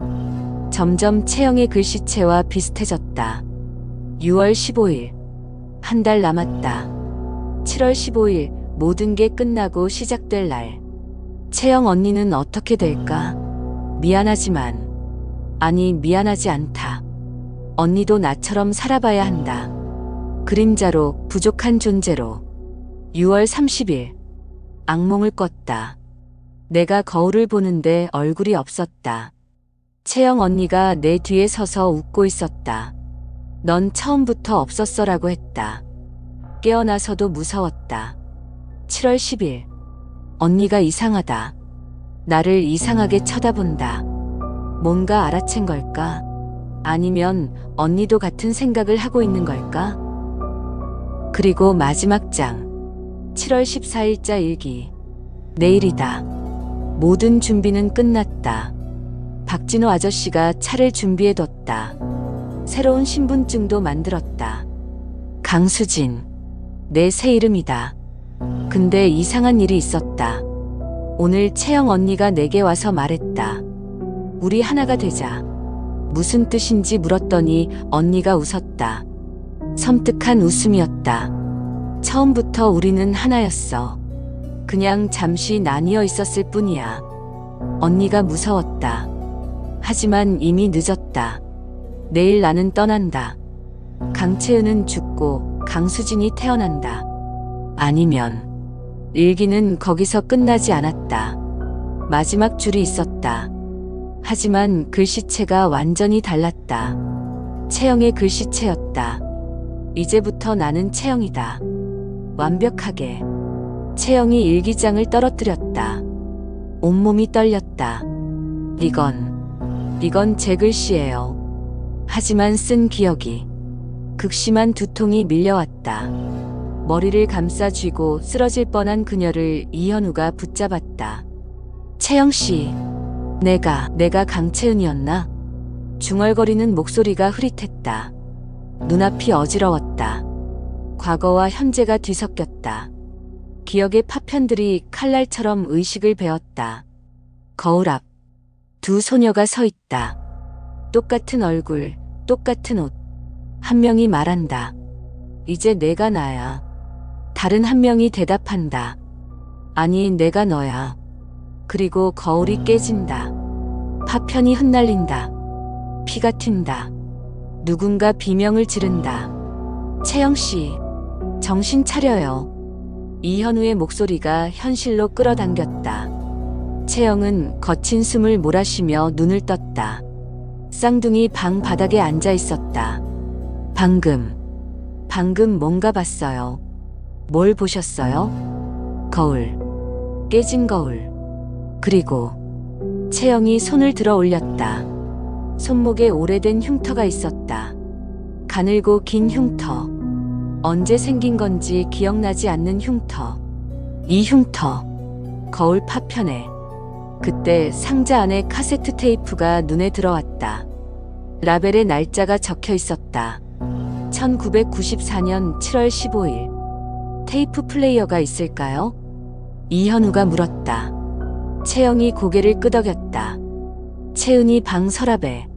점점 채영의 글씨체와 비슷해졌다. 6월 15일. 한 달 남았다. 7월 15일. 모든 게 끝나고 시작될 날. 채영 언니는 어떻게 될까? 미안하지만. 아니, 미안하지 않다. 언니도 나처럼 살아봐야 한다. 그림자로, 부족한 존재로. 6월 30일. 악몽을 꿨다. 내가 거울을 보는데 얼굴이 없었다. 채영 언니가 내 뒤에 서서 웃고 있었다. 넌 처음부터 없었어라고 했다. 깨어나서도 무서웠다. 7월 10일. 언니가 이상하다. 나를 이상하게 쳐다본다. 뭔가 알아챈 걸까? 아니면 언니도 같은 생각을 하고 있는 걸까? 그리고 마지막 장. 7월 14일자 일기. 내일이다. 모든 준비는 끝났다. 박진호 아저씨가 차를 준비해뒀다. 새로운 신분증도 만들었다. 강수진. 내 새 이름이다. 근데 이상한 일이 있었다. 오늘 채영 언니가 내게 와서 말했다. 우리 하나가 되자. 무슨 뜻인지 물었더니 언니가 웃었다. 섬뜩한 웃음이었다. 처음부터 우리는 하나였어. 그냥 잠시 나뉘어 있었을 뿐이야. 언니가 무서웠다. 하지만 이미 늦었다. 내일 나는 떠난다. 강채은은 죽고 강수진이 태어난다. 아니면 일기는 거기서 끝나지 않았다. 마지막 줄이 있었다. 하지만 글씨체가 완전히 달랐다. 채영의 글씨체였다. 이제부터 나는 채영이다. 완벽하게. 채영이 일기장을 떨어뜨렸다. 온몸이 떨렸다. 이건 제 글씨예요. 하지만 쓴 기억이. 극심한 두통이 밀려왔다. 머리를 감싸 쥐고 쓰러질 뻔한 그녀를 이현우가 붙잡았다. 채영 씨, 내가 강채은이었나? 중얼거리는 목소리가 흐릿했다. 눈앞이 어지러웠다. 과거와 현재가 뒤섞였다. 기억의 파편들이 칼날처럼 의식을 베었다. 거울 앞. 두 소녀가 서 있다. 똑같은 얼굴, 똑같은 옷. 한 명이 말한다. 이제 내가 나야. 다른 한 명이 대답한다. 아니, 내가 너야. 그리고 거울이 깨진다. 파편이 흩날린다. 피가 튄다. 누군가 비명을 지른다. 채영 씨, 정신 차려요. 이현우의 목소리가 현실로 끌어당겼다. 채영은 거친 숨을 몰아쉬며 눈을 떴다. 쌍둥이 방 바닥에 앉아 있었다. 방금 뭔가 봤어요. 뭘 보셨어요? 거울. 깨진 거울. 그리고 채영이 손을 들어 올렸다. 손목에 오래된 흉터가 있었다. 가늘고 긴 흉터. 언제 생긴 건지 기억나지 않는 흉터. 이 흉터. 거울 파편에. 그때 상자 안에 카세트 테이프가 눈에 들어왔다. 라벨에 날짜가 적혀 있었다. 1994년 7월 15일. 테이프 플레이어가 있을까요? 이현우가 물었다. 채영이 고개를 끄덕였다. 채은이 방 서랍에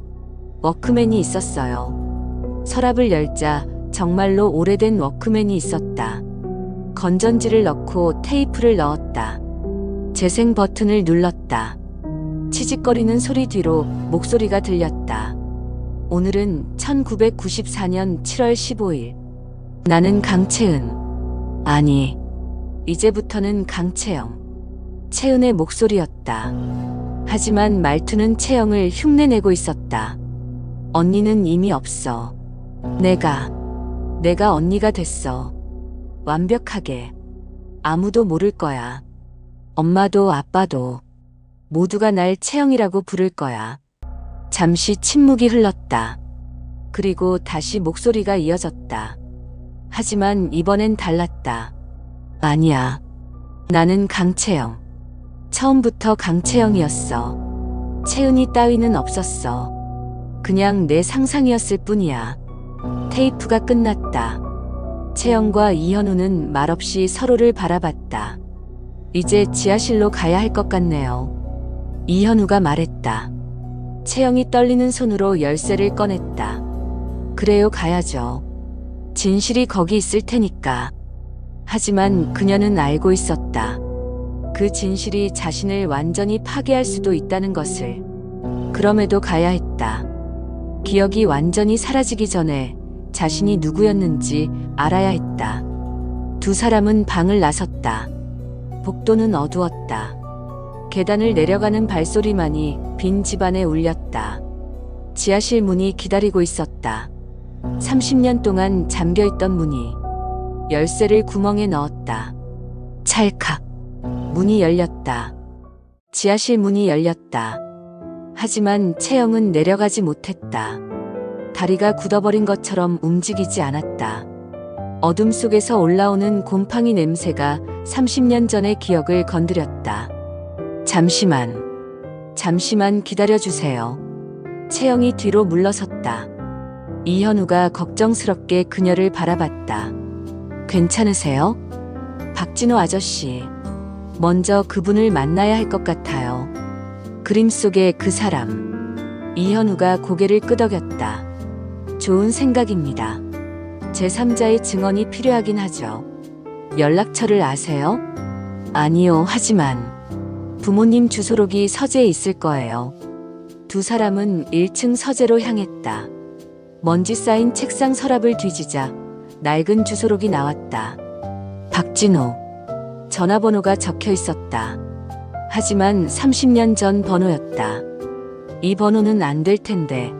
워크맨이 있었어요. 서랍을 열자 정말로 오래된 워크맨이 있었다. 건전지를 넣고 테이프를 넣었다. 재생 버튼을 눌렀다. 치직거리는 소리 뒤로 목소리가 들렸다. 오늘은 1994년 7월 15일. 나는 강채은. 아니, 이제부터는 강채영. 채은의 목소리였다. 하지만 말투는 채영을 흉내내고 있었다. 언니는 이미 없어. 내가 언니가 됐어. 완벽하게. 아무도 모를 거야. 엄마도 아빠도 모두가 날 채영이라고 부를 거야. 잠시 침묵이 흘렀다. 그리고 다시 목소리가 이어졌다. 하지만 이번엔 달랐다. 아니야. 나는 강채영. 처음부터 강채영이었어. 채은이 따위는 없었어. 그냥 내 상상이었을 뿐이야. 테이프가 끝났다. 채영과 이현우는 말없이 서로를 바라봤다. 이제 지하실로 가야 할 것 같네요. 이현우가 말했다. 채영이 떨리는 손으로 열쇠를 꺼냈다. 그래요, 가야죠. 진실이 거기 있을 테니까. 하지만 그녀는 알고 있었다. 그 진실이 자신을 완전히 파괴할 수도 있다는 것을. 그럼에도 가야 했다. 기억이 완전히 사라지기 전에 자신이 누구였는지 알아야 했다. 두 사람은 방을 나섰다. 복도는 어두웠다. 계단을 내려가는 발소리만이 빈 집안에 울렸다. 지하실 문이 기다리고 있었다. 30년 동안 잠겨있던 문이. 열쇠를 구멍에 넣었다. 찰칵. 문이 열렸다. 지하실 문이 열렸다. 하지만 채영은 내려가지 못했다. 다리가 굳어버린 것처럼 움직이지 않았다. 어둠 속에서 올라오는 곰팡이 냄새가 30년 전의 기억을 건드렸다. 잠시만 기다려주세요. 채영이 뒤로 물러섰다. 이현우가 걱정스럽게 그녀를 바라봤다. 괜찮으세요? 박진호 아저씨. 먼저 그분을 만나야 할 것 같아요. 그림 속의 그 사람. 이현우가 고개를 끄덕였다. 좋은 생각입니다. 제3자의 증언이 필요하긴 하죠. 연락처를 아세요? 아니요, 하지만 부모님 주소록이 서재에 있을 거예요. 두 사람은 1층 서재로 향했다. 먼지 쌓인 책상 서랍을 뒤지자 낡은 주소록이 나왔다. 박진호. 전화번호가 적혀 있었다. 하지만 30년 전 번호였다. 이 번호는 안 될 텐데.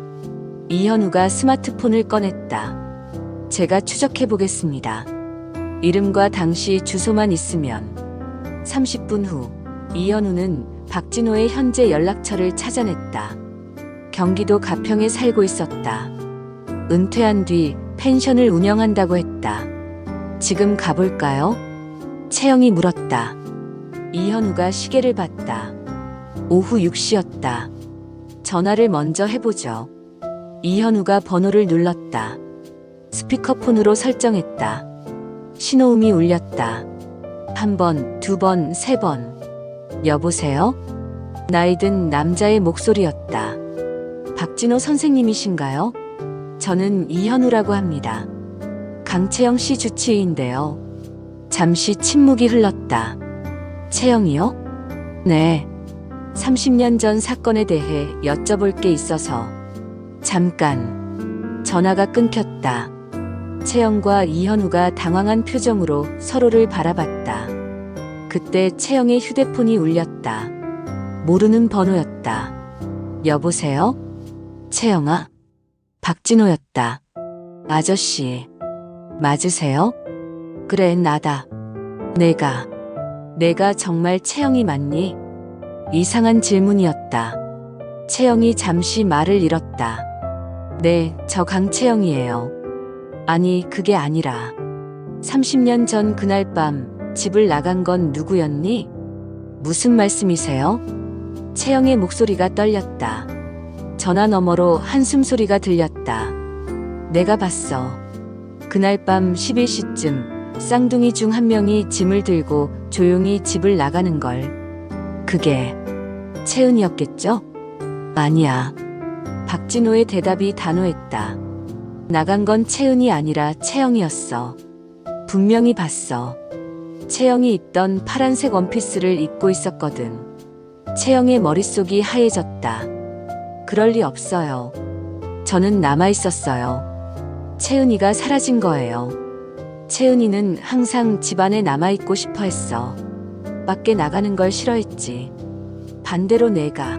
이현우가 스마트폰을 꺼냈다. 제가 추적해 보겠습니다. 이름과 당시 주소만 있으면. 30분 후 이현우는 박진호의 현재 연락처를 찾아냈다. 경기도 가평에 살고 있었다. 은퇴한 뒤 펜션을 운영한다고 했다. 지금 가볼까요? 채영이 물었다. 이현우가 시계를 봤다. 오후 6시였다. 전화를 먼저 해보죠. 이현우가 번호를 눌렀다. 스피커폰으로 설정했다. 신호음이 울렸다. 한 번, 두 번, 세 번. 여보세요? 나이 든 남자의 목소리였다. 박진호 선생님이신가요? 저는 이현우라고 합니다. 강채영 씨 주치의인데요. 잠시 침묵이 흘렀다. 채영이요? 네. 30년 전 사건에 대해 여쭤볼 게 있어서. 잠깐. 전화가 끊겼다. 채영과 이현우가 당황한 표정으로 서로를 바라봤다. 그때 채영의 휴대폰이 울렸다. 모르는 번호였다. 여보세요? 채영아? 박진호였다. 아저씨. 맞으세요? 그래, 나다. 내가 정말 채영이 맞니? 이상한 질문이었다. 채영이 잠시 말을 잃었다. 네, 저 강채영이에요. 아니, 그게 아니라 30년 전 그날 밤 집을 나간 건 누구였니? 무슨 말씀이세요? 채영의 목소리가 떨렸다. 전화 너머로 한숨 소리가 들렸다. 내가 봤어. 그날 밤 11시쯤 쌍둥이 중 한 명이 짐을 들고 조용히 집을 나가는 걸. 그게 채은이었겠죠? 아니야. 박진호의 대답이 단호했다. 나간 건 채은이 아니라 채영이었어. 분명히 봤어. 채영이 입던 파란색 원피스를 입고 있었거든. 채영의 머릿속이 하얘졌다. 그럴 리 없어요. 저는 남아 있었어요. 채은이가 사라진 거예요. 채은이는 항상 집안에 남아있고 싶어 했어. 밖에 나가는 걸 싫어했지. 반대로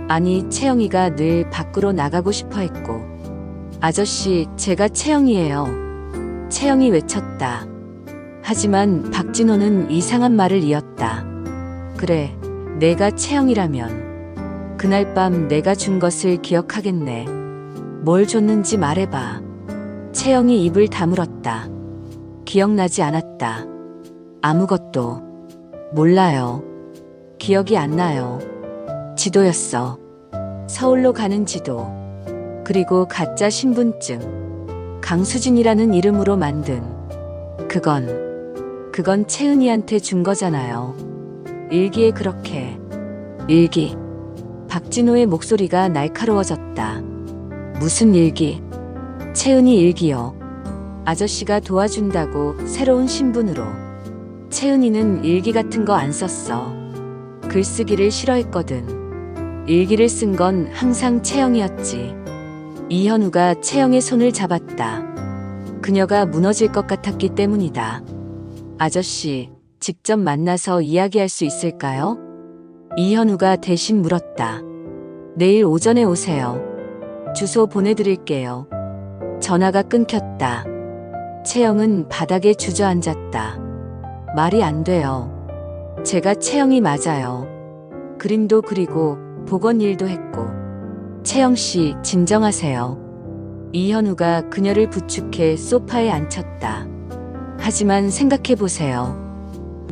아니 채영이가 늘 밖으로 나가고 싶어 했고. 아저씨, 제가 채영이에요. 채영이 외쳤다. 하지만 박진호는 이상한 말을 이었다. 그래, 내가 채영이라면 그날 밤 내가 준 것을 기억하겠네. 뭘 줬는지 말해봐. 채영이 입을 다물었다. 기억나지 않았다. 아무것도. 몰라요. 기억이 안 나요. 지도였어. 서울로 가는 지도. 그리고 가짜 신분증. 강수진이라는 이름으로 만든. 그건 채은이한테 준 거잖아요. 일기에 그렇게. 일기. 박진호의 목소리가 날카로워졌다. 무슨 일기? 채은이 일기요. 아저씨가 도와준다고 새로운 신분으로. 채은이는 일기 같은 거 안 썼어. 글쓰기를 싫어했거든. 일기를 쓴 건 항상 채영이었지. 이현우가 채영의 손을 잡았다. 그녀가 무너질 것 같았기 때문이다. 아저씨, 직접 만나서 이야기할 수 있을까요? 이현우가 대신 물었다. 내일 오전에 오세요. 주소 보내드릴게요. 전화가 끊겼다. 채영은 바닥에 주저앉았다. 말이 안 돼요. 제가 채영이 맞아요. 그림도 그리고 복원 일도 했고. 채영 씨, 진정하세요. 이현우가 그녀를 부축해 소파에 앉혔다. 하지만 생각해 보세요.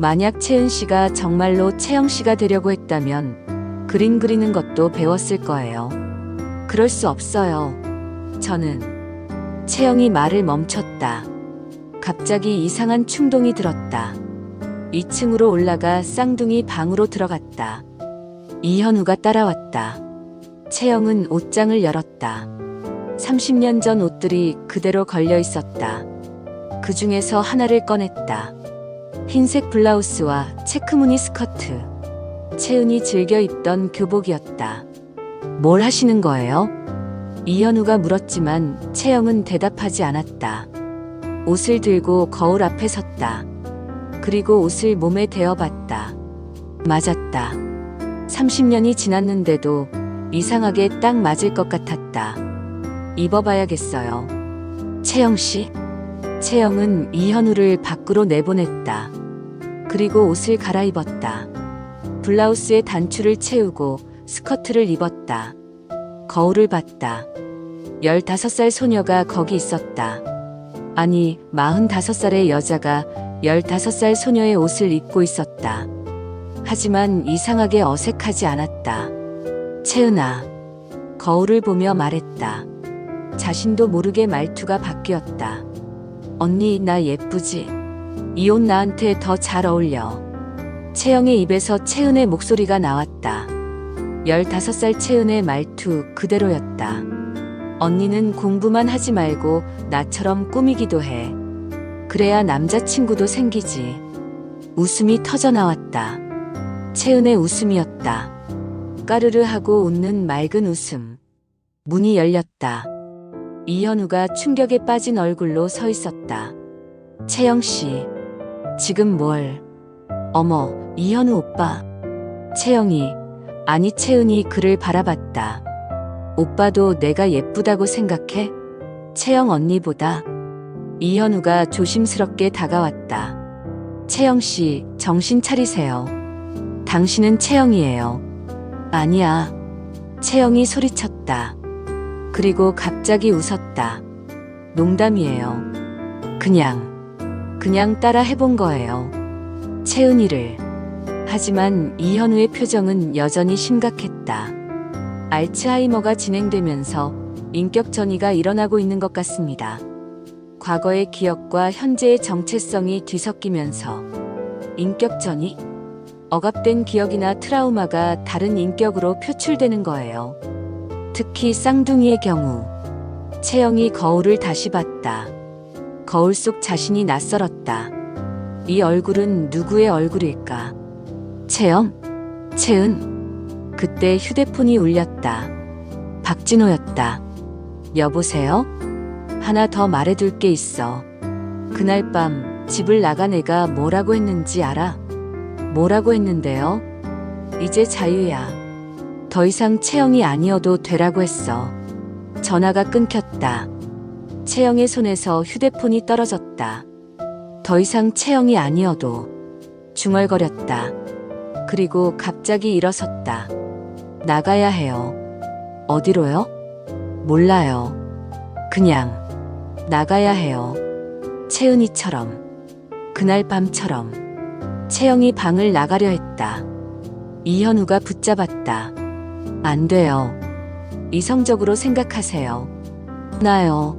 만약 채은 씨가 정말로 채영 씨가 되려고 했다면 그림 그리는 것도 배웠을 거예요. 그럴 수 없어요. 저는. 채영이 말을 멈췄다. 갑자기 이상한 충동이 들었다. 2층으로 올라가 쌍둥이 방으로 들어갔다. 이현우가 따라왔다. 채영은 옷장을 열었다. 30년 전 옷들이 그대로 걸려 있었다. 그 중에서 하나를 꺼냈다. 흰색 블라우스와 체크무늬 스커트. 채은이 즐겨 입던 교복이었다. 뭘 하시는 거예요? 이현우가 물었지만 채영은 대답하지 않았다. 옷을 들고 거울 앞에 섰다. 그리고 옷을 몸에 대어봤다. 맞았다. 30년이 지났는데도 이상하게 딱 맞을 것 같았다. 입어봐야겠어요. 채영 씨? 채영은 이현우를 밖으로 내보냈다. 그리고 옷을 갈아입었다. 블라우스에 단추를 채우고 스커트를 입었다. 거울을 봤다. 15살 소녀가 거기 있었다. 아니, 45살의 여자가 15살 소녀의 옷을 입고 있었다. 하지만 이상하게 어색하지 않았다. 채은아. 거울을 보며 말했다. 자신도 모르게 말투가 바뀌었다. 언니, 나 예쁘지? 이 옷 나한테 더 잘 어울려. 채영의 입에서 채은의 목소리가 나왔다. 15살 채은의 말투 그대로였다. 언니는 공부만 하지 말고 나처럼 꾸미기도 해. 그래야 남자친구도 생기지. 웃음이 터져 나왔다. 채은의 웃음이었다. 까르르 하고 웃는 맑은 웃음. 문이 열렸다. 이현우가 충격에 빠진 얼굴로 서 있었다. 채영 씨, 지금 뭘? 어머, 이현우 오빠. 채영이, 아니 채은이 그를 바라봤다. 오빠도 내가 예쁘다고 생각해? 채영 언니보다. 이현우가 조심스럽게 다가왔다. 채영 씨, 정신 차리세요. 당신은 채영이에요. 아니야. 채영이 소리쳤다. 그리고 갑자기 웃었다. 농담이에요. 그냥 따라 해본 거예요. 채은이를. 하지만 이현우의 표정은 여전히 심각했다. 알츠하이머가 진행되면서 인격 전이가 일어나고 있는 것 같습니다. 과거의 기억과 현재의 정체성이 뒤섞이면서 인격 전이? 억압된 기억이나 트라우마가 다른 인격으로 표출되는 거예요. 특히 쌍둥이의 경우. 채영이 거울을 다시 봤다. 거울 속 자신이 낯설었다. 이 얼굴은 누구의 얼굴일까? 채영? 채은? 그때 휴대폰이 울렸다. 박진호였다. 여보세요? 하나 더 말해둘 게 있어. 그날 밤 집을 나간 애가 뭐라고 했는지 알아? 뭐라고 했는데요? 이제 자유야. 더 이상 채영이 아니어도 되라고 했어. 전화가 끊겼다. 채영의 손에서 휴대폰이 떨어졌다. 더 이상 채영이 아니어도. 중얼거렸다. 그리고 갑자기 일어섰다. 나가야 해요. 어디로요? 몰라요. 그냥 나가야 해요. 채은이처럼. 그날 밤처럼. 채영이 방을 나가려 했다. 이현우가 붙잡았다. 안 돼요. 이성적으로 생각하세요. 나요.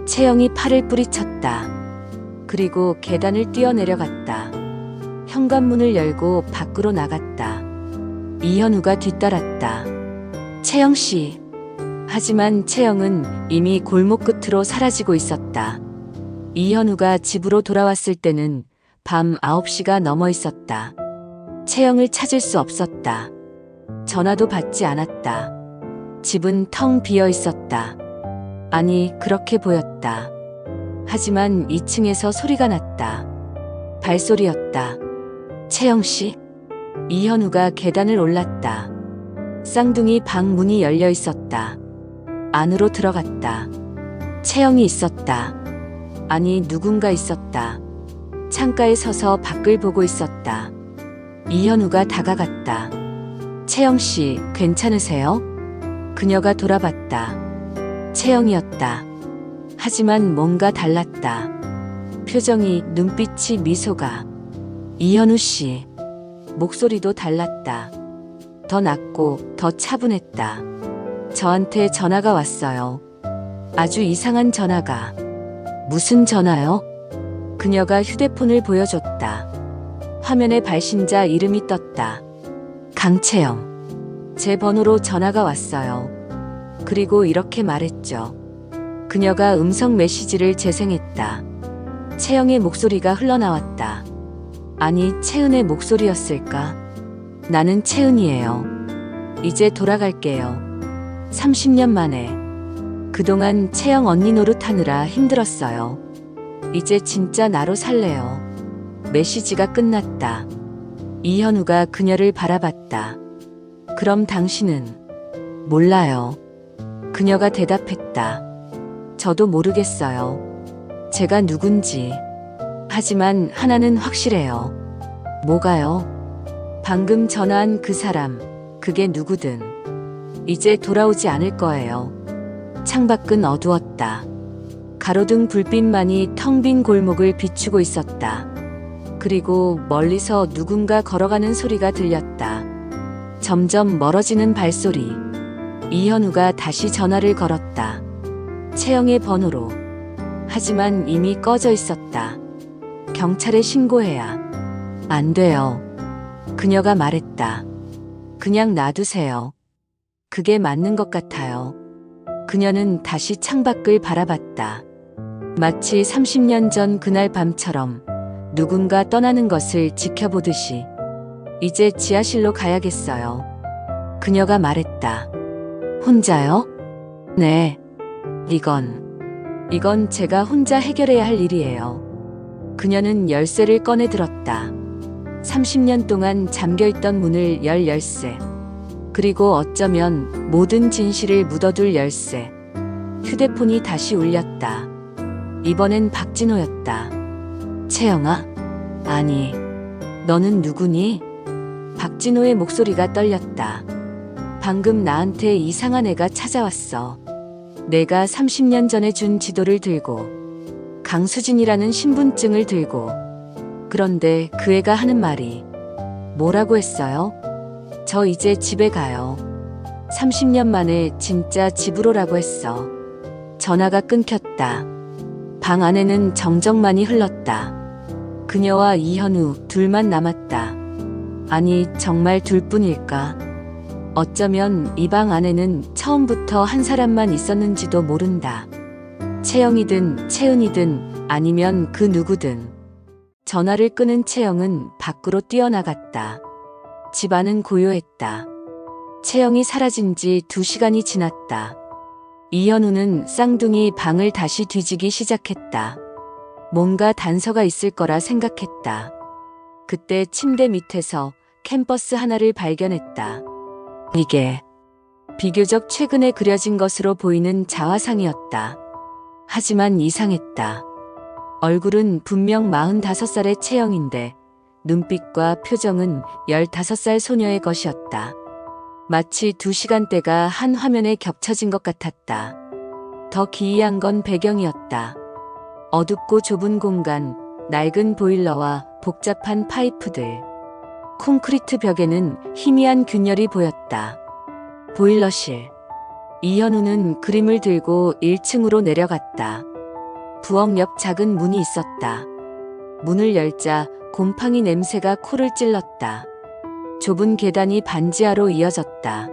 채영이 팔을 뿌리쳤다. 그리고 계단을 뛰어내려갔다. 현관문을 열고 밖으로 나갔다. 이현우가 뒤따랐다. 채영 씨. 하지만 채영은 이미 골목 끝으로 사라지고 있었다. 이현우가 집으로 돌아왔을 때는 밤 9시가 넘어 있었다. 채영을 찾을 수 없었다. 전화도 받지 않았다. 집은 텅 비어 있었다. 아니, 그렇게 보였다. 하지만 2층에서 소리가 났다. 발소리였다. 채영 씨? 이현우가 계단을 올랐다. 쌍둥이 방 문이 열려 있었다. 안으로 들어갔다. 채영이 있었다. 아니, 누군가 있었다. 창가에 서서 밖을 보고 있었다. 이현우가 다가갔다. 채영 씨, 괜찮으세요? 그녀가 돌아봤다. 채영이었다. 하지만 뭔가 달랐다. 표정이, 눈빛이, 미소가. 이현우 씨. 목소리도 달랐다. 더 낮고 더 차분했다. 저한테 전화가 왔어요. 아주 이상한 전화가. 무슨 전화요? 그녀가 휴대폰을 보여줬다. 화면에 발신자 이름이 떴다. 강채영. 제 번호로 전화가 왔어요. 그리고 이렇게 말했죠. 그녀가 음성 메시지를 재생했다. 채영의 목소리가 흘러나왔다. 아니, 채은의 목소리였을까? 나는 채은이에요. 이제 돌아갈게요. 30년 만에. 그동안 채영 언니 노릇하느라 힘들었어요. 이제 진짜 나로 살래요. 메시지가 끝났다. 이현우가 그녀를 바라봤다. 그럼 당신은? 몰라요. 그녀가 대답했다. 저도 모르겠어요. 제가 누군지. 하지만 하나는 확실해요. 뭐가요? 방금 전화한 그 사람, 그게 누구든 이제 돌아오지 않을 거예요. 창밖은 어두웠다. 가로등 불빛만이 텅 빈 골목을 비추고 있었다. 그리고 멀리서 누군가 걸어가는 소리가 들렸다. 점점 멀어지는 발소리. 이현우가 다시 전화를 걸었다. 채영의 번호로. 하지만 이미 꺼져 있었다. 경찰에 신고해야. 안 돼요. 그녀가 말했다. 그냥 놔두세요. 그게 맞는 것 같아요. 그녀는 다시 창밖을 바라봤다. 마치 30년 전 그날 밤처럼 누군가 떠나는 것을 지켜보듯이. 이제 지하실로 가야겠어요. 그녀가 말했다. 혼자요? 네. 이건 제가 혼자 해결해야 할 일이에요. 그녀는 열쇠를 꺼내 들었다. 30년 동안 잠겨있던 문을 열 열쇠. 그리고 어쩌면 모든 진실을 묻어둘 열쇠. 휴대폰이 다시 울렸다. 이번엔 박진호였다. 채영아? 아니, 너는 누구니? 박진호의 목소리가 떨렸다. 방금 나한테 이상한 애가 찾아왔어. 내가 30년 전에 준 지도를 들고, 강수진이라는 신분증을 들고. 그런데 그 애가 하는 말이 뭐라고 했어요? 저 이제 집에 가요. 30년 만에 진짜 집으로라고 했어. 전화가 끊겼다. 방 안에는 정적만이 흘렀다. 그녀와 이현우 둘만 남았다. 아니, 정말 둘뿐일까? 어쩌면 이 방 안에는 처음부터 한 사람만 있었는지도 모른다. 채영이든 채은이든 아니면 그 누구든. 전화를 끊은 채영은 밖으로 뛰어나갔다. 집 안은 고요했다. 채영이 사라진 지 2시간이 지났다. 이현우는 쌍둥이 방을 다시 뒤지기 시작했다. 뭔가 단서가 있을 거라 생각했다. 그때 침대 밑에서 캔버스 하나를 발견했다. 이게 비교적 최근에 그려진 것으로 보이는 자화상이었다. 하지만 이상했다. 얼굴은 분명 45살의 채영인데 눈빛과 표정은 15살 소녀의 것이었다. 마치 2시간대가 한 화면에 겹쳐진 것 같았다. 더 기이한 건 배경이었다. 어둡고 좁은 공간, 낡은 보일러와 복잡한 파이프들. 콘크리트 벽에는 희미한 균열이 보였다. 보일러실. 이현우는 그림을 들고 1층으로 내려갔다. 부엌 옆 작은 문이 있었다. 문을 열자 곰팡이 냄새가 코를 찔렀다. 좁은 계단이 반지하로 이어졌다.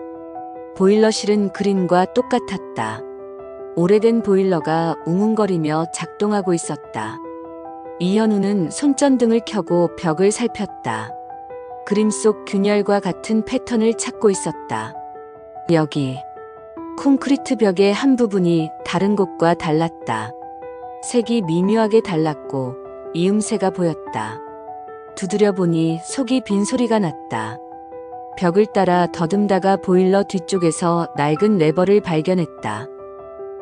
보일러실은 그림과 똑같았다. 오래된 보일러가 웅웅거리며 작동하고 있었다. 이현우는 손전등을 켜고 벽을 살폈다. 그림 속 균열과 같은 패턴을 찾고 있었다. 여기. 콘크리트 벽의 한 부분이 다른 곳과 달랐다. 색이 미묘하게 달랐고 이음새가 보였다. 두드려 보니 속이 빈 소리가 났다. 벽을 따라 더듬다가 보일러 뒤쪽에서 낡은 레버를 발견했다.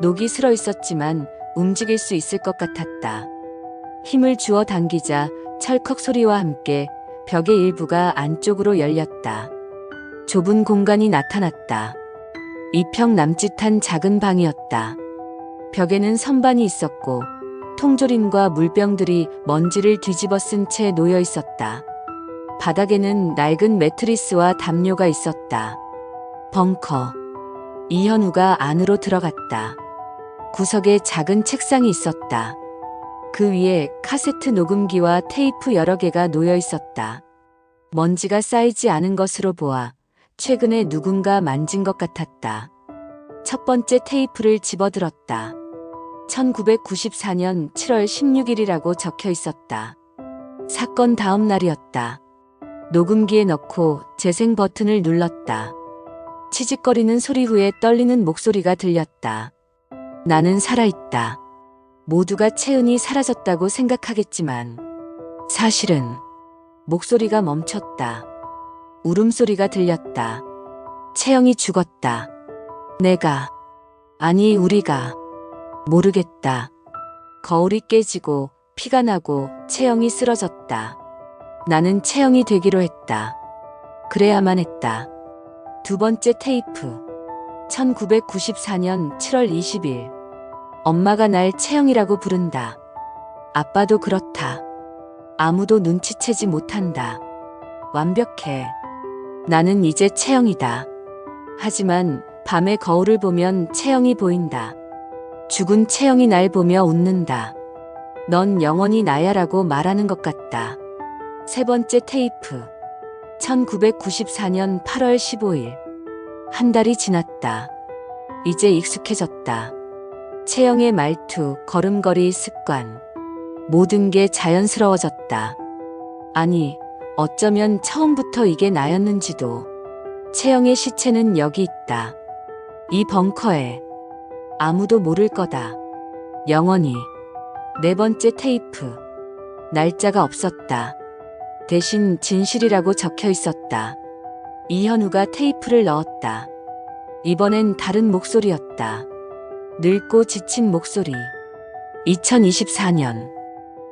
녹이 슬어 있었지만 움직일 수 있을 것 같았다. 힘을 주어 당기자 철컥 소리와 함께 벽의 일부가 안쪽으로 열렸다. 좁은 공간이 나타났다. 2평 남짓한 작은 방이었다. 벽에는 선반이 있었고 통조림과 물병들이 먼지를 뒤집어 쓴 채 놓여 있었다. 바닥에는 낡은 매트리스와 담요가 있었다. 벙커. 이현우가 안으로 들어갔다. 구석에 작은 책상이 있었다. 그 위에 카세트 녹음기와 테이프 여러 개가 놓여 있었다. 먼지가 쌓이지 않은 것으로 보아 최근에 누군가 만진 것 같았다. 첫 번째 테이프를 집어들었다. 1994년 7월 16일이라고 적혀 있었다. 사건 다음 날이었다. 녹음기에 넣고 재생 버튼을 눌렀다. 치직거리는 소리 후에 떨리는 목소리가 들렸다. 나는 살아있다. 모두가 채은이 사라졌다고 생각하겠지만 사실은 목소리가 멈췄다. 울음소리가 들렸다. 채영이 죽었다. 내가, 아니 우리가. 모르겠다. 거울이 깨지고 피가 나고 채영이 쓰러졌다. 나는 채영이 되기로 했다. 그래야만 했다. 두 번째 테이프. 1994년 7월 20일. 엄마가 날 채영이라고 부른다. 아빠도 그렇다. 아무도 눈치채지 못한다. 완벽해. 나는 이제 채영이다. 하지만 밤에 거울을 보면 채영이 보인다. 죽은 채영이 날 보며 웃는다. 넌 영원히 나야라고 말하는 것 같다. 세 번째 테이프. 1994년 8월 15일. 한 달이 지났다. 이제 익숙해졌다. 채영의 말투, 걸음걸이, 습관. 모든 게 자연스러워졌다. 아니, 어쩌면 처음부터 이게 나였는지도. 채영의 시체는 여기 있다. 이 벙커에. 아무도 모를 거다. 영원히. 네 번째 테이프. 날짜가 없었다. 대신 진실이라고 적혀 있었다. 이현우가 테이프를 넣었다. 이번엔 다른 목소리였다. 늙고 지친 목소리. 2024년.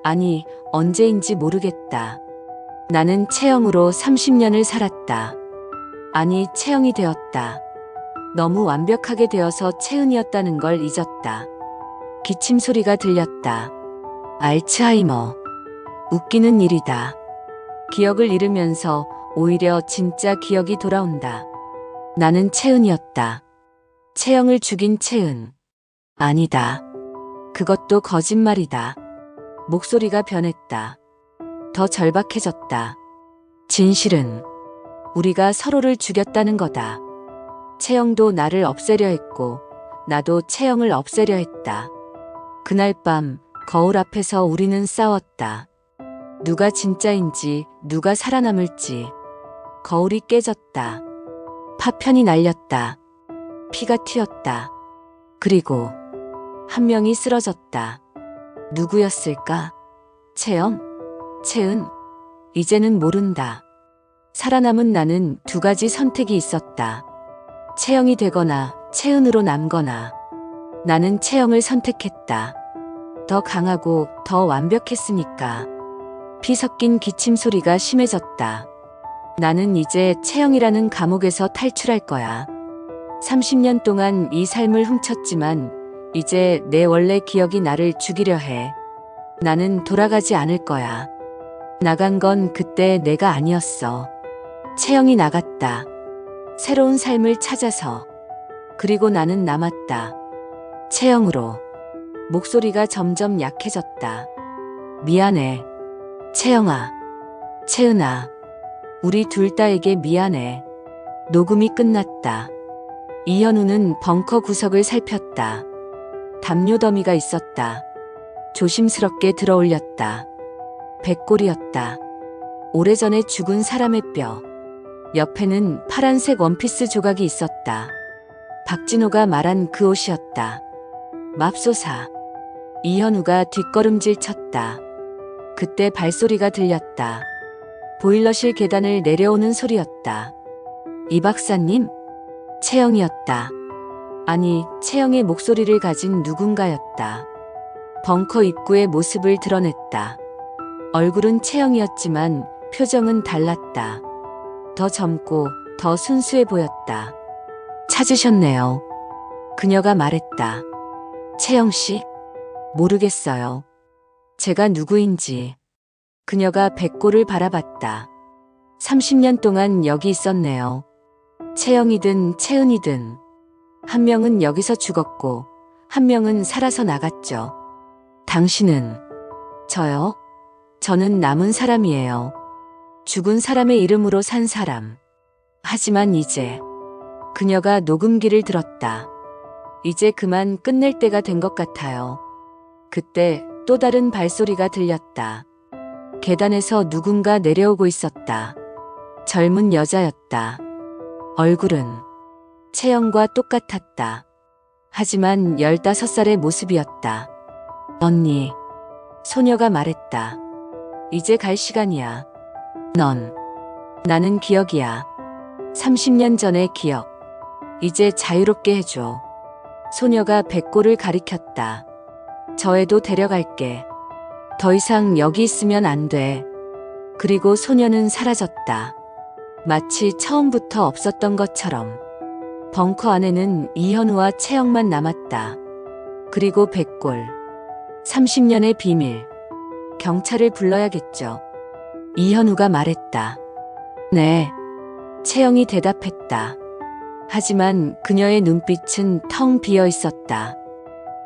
아니, 언제인지 모르겠다. 나는 채영으로 30년을 살았다. 아니, 채영이 되었다. 너무 완벽하게 되어서 채은이었다는 걸 잊었다. 기침 소리가 들렸다. 알츠하이머. 웃기는 일이다. 기억을 잃으면서 오히려 진짜 기억이 돌아온다. 나는 채은이었다. 채영을 죽인 채은. 아니다. 그것도 거짓말이다. 목소리가 변했다. 더 절박해졌다. 진실은 우리가 서로를 죽였다는 거다. 채영도 나를 없애려 했고, 나도 채영을 없애려 했다. 그날 밤 거울 앞에서 우리는 싸웠다. 누가 진짜인지, 누가 살아남을지. 거울이 깨졌다. 파편이 날렸다. 피가 튀었다. 그리고 한 명이 쓰러졌다. 누구였을까? 채영? 채은? 이제는 모른다. 살아남은 나는 두 가지 선택이 있었다. 채영이 되거나 채은으로 남거나. 나는 채영을 선택했다. 더 강하고 더 완벽했으니까. 피 섞인 기침 소리가 심해졌다. 나는 이제 채영이라는 감옥에서 탈출할 거야. 30년 동안 이 삶을 훔쳤지만 이제 내 원래 기억이 나를 죽이려 해. 나는 돌아가지 않을 거야. 나간 건 그때 내가 아니었어. 채영이 나갔다. 새로운 삶을 찾아서. 그리고 나는 남았다. 채영으로. 목소리가 점점 약해졌다. 미안해. 채영아. 채은아. 우리 둘 다에게 미안해. 녹음이 끝났다. 이현우는 벙커 구석을 살폈다. 담요 더미가 있었다. 조심스럽게 들어올렸다. 백골이었다. 오래전에 죽은 사람의 뼈. 옆에는 파란색 원피스 조각이 있었다. 박진호가 말한 그 옷이었다. 맙소사. 이현우가 뒷걸음질 쳤다. 그때 발소리가 들렸다. 보일러실 계단을 내려오는 소리였다. 이 박사님? 채영이었다. 아니, 채영의 목소리를 가진 누군가였다. 벙커 입구의 모습을 드러냈다. 얼굴은 채영이었지만 표정은 달랐다. 더 젊고 더 순수해 보였다. 찾으셨네요. 그녀가 말했다. 채영 씨? 모르겠어요. 제가 누구인지. 그녀가 백골을 바라봤다. 30년 동안 여기 있었네요. 채영이든 채은이든. 한 명은 여기서 죽었고, 한 명은 살아서 나갔죠. 당신은? 저요? 저는 남은 사람이에요. 죽은 사람의 이름으로 산 사람. 하지만 이제. 그녀가 녹음기를 들었다. 이제 그만 끝낼 때가 된 것 같아요. 그때 또 다른 발소리가 들렸다. 계단에서 누군가 내려오고 있었다. 젊은 여자였다. 얼굴은 채영과 똑같았다. 하지만 15살의 모습이었다. 언니. 소녀가 말했다. 이제 갈 시간이야. 넌. 나는 기억이야. 30년 전의 기억. 이제 자유롭게 해줘. 소녀가 백골을 가리켰다. 저에도 데려갈게. 더 이상 여기 있으면 안 돼. 그리고 소녀는 사라졌다. 마치 처음부터 없었던 것처럼. 벙커 안에는 이현우와 채영만 남았다. 그리고 백골. 30년의 비밀. 경찰을 불러야겠죠. 이현우가 말했다. 네. 채영이 대답했다. 하지만 그녀의 눈빛은 텅 비어 있었다.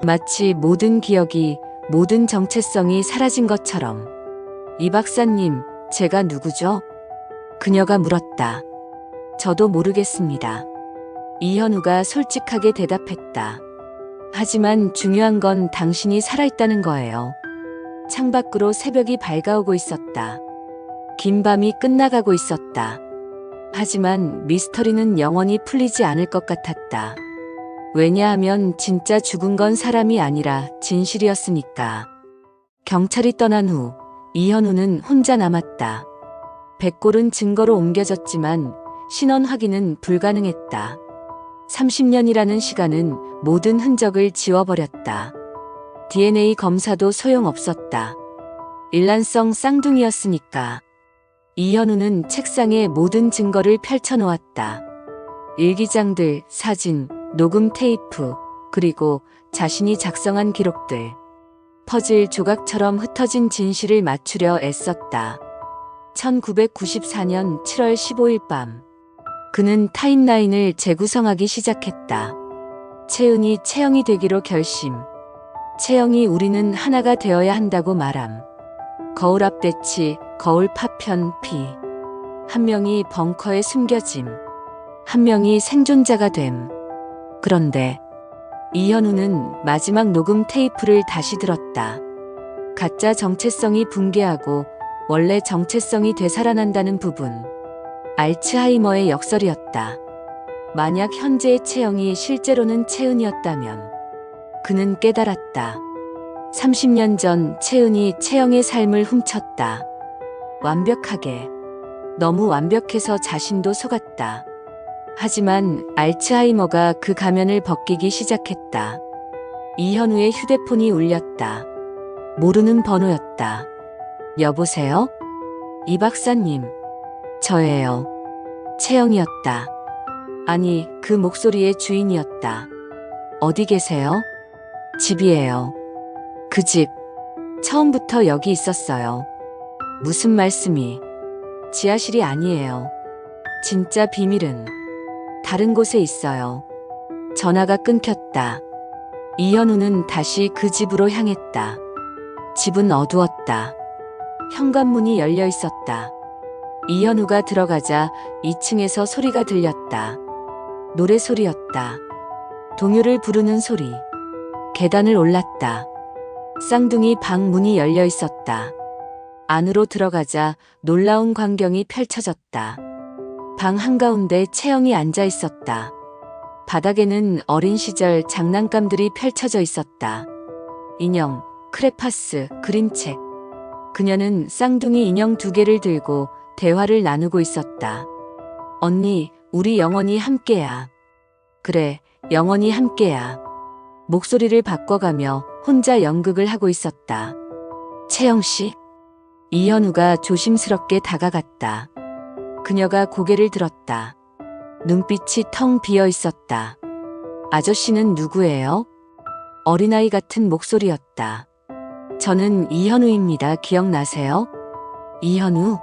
마치 모든 기억이, 모든 정체성이 사라진 것처럼. 이 박사님, 제가 누구죠? 그녀가 물었다. 저도 모르겠습니다. 이현우가 솔직하게 대답했다. 하지만 중요한 건 당신이 살아있다는 거예요. 창밖으로 새벽이 밝아오고 있었다. 긴 밤이 끝나가고 있었다. 하지만 미스터리는 영원히 풀리지 않을 것 같았다. 왜냐하면 진짜 죽은 건 사람이 아니라 진실이었으니까. 경찰이 떠난 후 이현우는 혼자 남았다. 백골은 증거로 옮겨졌지만 신원 확인은 불가능했다. 30년이라는 시간은 모든 흔적을 지워버렸다. DNA 검사도 소용없었다. 일란성 쌍둥이였으니까. 이현우는 책상에 모든 증거를 펼쳐놓았다. 일기장들, 사진, 녹음 테이프, 그리고 자신이 작성한 기록들. 퍼즐 조각처럼 흩어진 진실을 맞추려 애썼다. 1994년 7월 15일 밤. 그는 타임라인을 재구성하기 시작했다. 채은이 채영이 되기로 결심. 채영이 우리는 하나가 되어야 한다고 말함. 거울 앞 대치, 거울 파편 피. 한 명이 벙커에 숨겨짐. 한 명이 생존자가 됨. 그런데 이현우는 마지막 녹음 테이프를 다시 들었다. 가짜 정체성이 붕괴하고 원래 정체성이 되살아난다는 부분. 알츠하이머의 역설이었다. 만약 현재의 채영이 실제로는 채은이었다면 그는 깨달았다. 30년 전 채은이 채영의 삶을 훔쳤다. 완벽하게. 너무 완벽해서 자신도 속았다. 하지만 알츠하이머가 그 가면을 벗기기 시작했다. 이현우의 휴대폰이 울렸다. 모르는 번호였다. 여보세요? 이 박사님. 저예요. 채영이었다. 아니, 그 목소리의 주인이었다. 어디 계세요? 집이에요. 그 집. 처음부터 여기 있었어요. 무슨 말씀이? 지하실이 아니에요. 진짜 비밀은 다른 곳에 있어요. 전화가 끊겼다. 이현우는 다시 그 집으로 향했다. 집은 어두웠다. 현관문이 열려 있었다. 이현우가 들어가자 2층에서 소리가 들렸다. 노래소리였다. 동요를 부르는 소리. 계단을 올랐다. 쌍둥이 방 문이 열려 있었다. 안으로 들어가자 놀라운 광경이 펼쳐졌다. 방 한가운데 채영이 앉아 있었다. 바닥에는 어린 시절 장난감들이 펼쳐져 있었다. 인형, 크레파스, 그림책. 그녀는 쌍둥이 인형 2개를 들고 대화를 나누고 있었다. 언니, 우리 영원히 함께야. 그래, 영원히 함께야. 목소리를 바꿔가며 혼자 연극을 하고 있었다. 채영씨? 이현우가 조심스럽게 다가갔다. 그녀가 고개를 들었다. 눈빛이 텅 비어 있었다. 아저씨는 누구예요? 어린아이 같은 목소리였다. 저는 이현우입니다. 기억나세요? 이현우?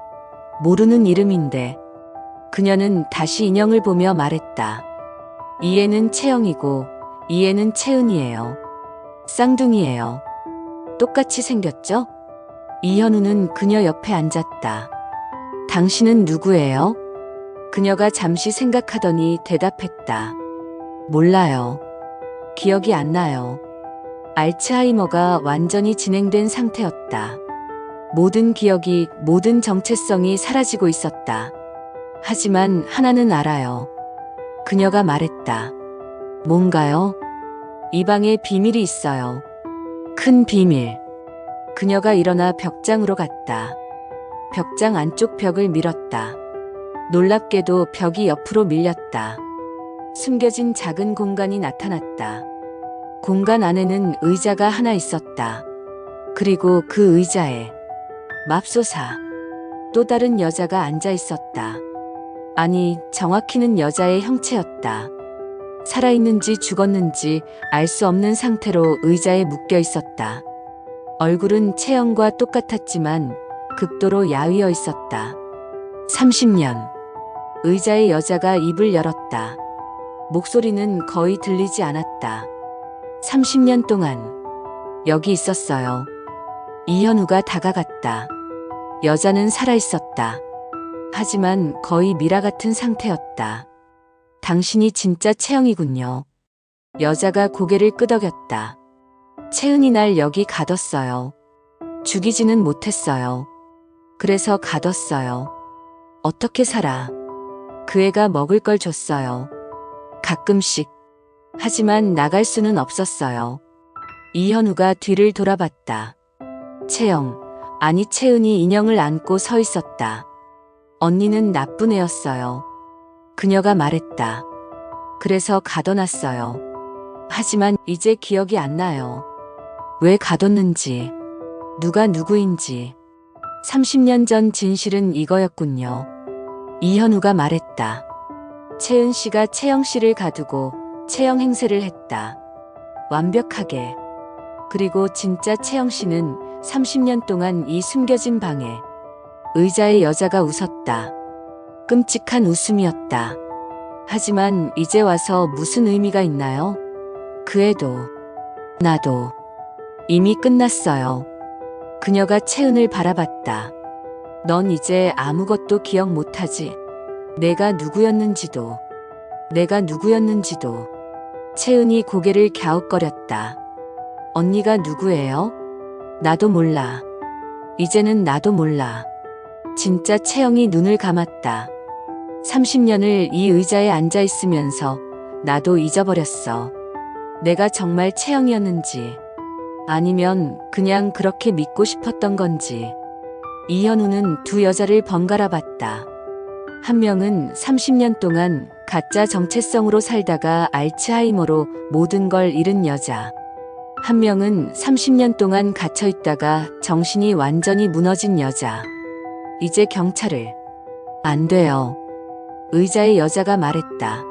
모르는 이름인데. 그녀는 다시 인형을 보며 말했다. 이 애는 채영이고 이 애는 채은이에요. 쌍둥이에요. 똑같이 생겼죠? 이현우는 그녀 옆에 앉았다. 당신은 누구예요? 그녀가 잠시 생각하더니 대답했다. 몰라요. 기억이 안 나요. 알츠하이머가 완전히 진행된 상태였다. 모든 기억이, 모든 정체성이 사라지고 있었다. 하지만 하나는 알아요. 그녀가 말했다. 뭔가요? 이 방에 비밀이 있어요. 큰 비밀. 그녀가 일어나 벽장으로 갔다. 벽장 안쪽 벽을 밀었다. 놀랍게도 벽이 옆으로 밀렸다. 숨겨진 작은 공간이 나타났다. 공간 안에는 의자가 하나 있었다. 그리고 그 의자에 맙소사. 또 다른 여자가 앉아 있었다. 아니, 정확히는 여자의 형체였다. 살아있는지 죽었는지 알 수 없는 상태로 의자에 묶여 있었다. 얼굴은 채영과 똑같았지만 극도로 야위어 있었다. 30년. 의자의 여자가 입을 열었다. 목소리는 거의 들리지 않았다. 30년 동안 여기 있었어요. 이현우가 다가갔다. 여자는 살아있었다. 하지만 거의 미라 같은 상태였다. 당신이 진짜 채영이군요. 여자가 고개를 끄덕였다. 채은이 날 여기 가뒀어요. 죽이지는 못했어요. 그래서 가뒀어요. 어떻게 살아? 그 애가 먹을 걸 줬어요. 가끔씩. 하지만 나갈 수는 없었어요. 이현우가 뒤를 돌아봤다. 채영, 아니 채은이 인형을 안고 서 있었다. 언니는 나쁜 애였어요. 그녀가 말했다. 그래서 가둬놨어요. 하지만 이제 기억이 안 나요. 왜 가뒀는지, 누가 누구인지. 30년 전 진실은 이거였군요. 이현우가 말했다. 채은 씨가 채영 씨를 가두고 채영 행세를 했다. 완벽하게. 그리고 진짜 채영 씨는 30년 동안 이 숨겨진 방에 의자에 여자가 웃었다. 끔찍한 웃음이었다. 하지만 이제 와서 무슨 의미가 있나요? 그 애도, 나도 이미 끝났어요. 그녀가 채은을 바라봤다. 넌 이제 아무것도 기억 못하지. 내가 누구였는지도. 채은이 고개를 갸웃거렸다. 언니가 누구예요? 나도 몰라. 이제는 나도 몰라. 진짜 채영이 눈을 감았다. 30년을 이 의자에 앉아 있으면서 나도 잊어버렸어. 내가 정말 채영이었는지, 아니면 그냥 그렇게 믿고 싶었던 건지. 이현우는 두 여자를 번갈아 봤다. 한 명은 30년 동안 가짜 정체성으로 살다가 알츠하이머로 모든 걸 잃은 여자. 한 명은 30년 동안 갇혀 있다가 정신이 완전히 무너진 여자. 이제 경찰을. 안 돼요. 의자의 여자가 말했다.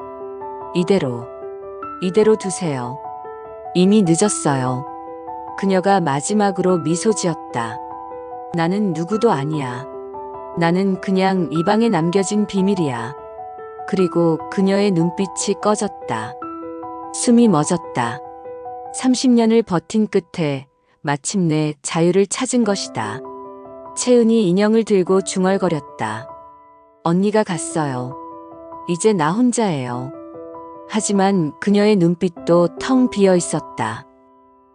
이대로 두세요. 이미 늦었어요. 그녀가 마지막으로 미소 지었다. 나는 누구도 아니야. 나는 그냥 이 방에 남겨진 비밀이야. 그리고 그녀의 눈빛이 꺼졌다. 숨이 멎었다. 30년을 버틴 끝에 마침내 자유를 찾은 것이다. 채은이 인형을 들고 중얼거렸다. 언니가 갔어요. 이제 나 혼자예요. 하지만 그녀의 눈빛도 텅 비어 있었다.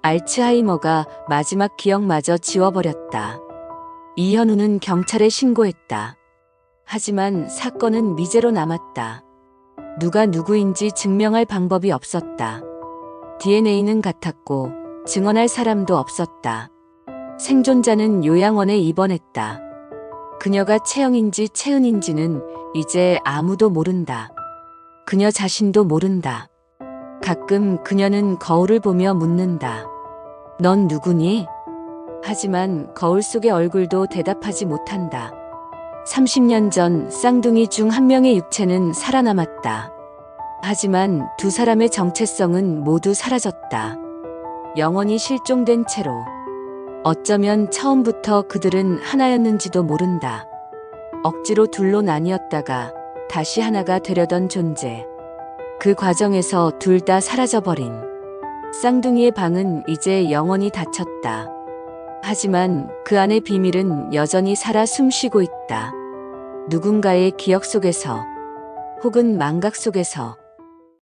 알츠하이머가 마지막 기억마저 지워버렸다. 이현우는 경찰에 신고했다. 하지만 사건은 미제로 남았다. 누가 누구인지 증명할 방법이 없었다. DNA는 같았고 증언할 사람도 없었다. 생존자는 요양원에 입원했다. 그녀가 채영인지 채은인지는 이제 아무도 모른다. 그녀 자신도 모른다. 가끔 그녀는 거울을 보며 묻는다. 넌 누구니? 하지만 거울 속의 얼굴도 대답하지 못한다. 30년 전 쌍둥이 중 한 명의 육체는 살아남았다. 하지만 두 사람의 정체성은 모두 사라졌다. 영원히 실종된 채로. 어쩌면 처음부터 그들은 하나였는지도 모른다. 억지로 둘로 나뉘었다가 다시 하나가 되려던 존재. 그 과정에서 둘 다 사라져버린. 쌍둥이의 방은 이제 영원히 닫혔다. 하지만 그 안의 비밀은 여전히 살아 숨쉬고 있다. 누군가의 기억 속에서, 혹은 망각 속에서.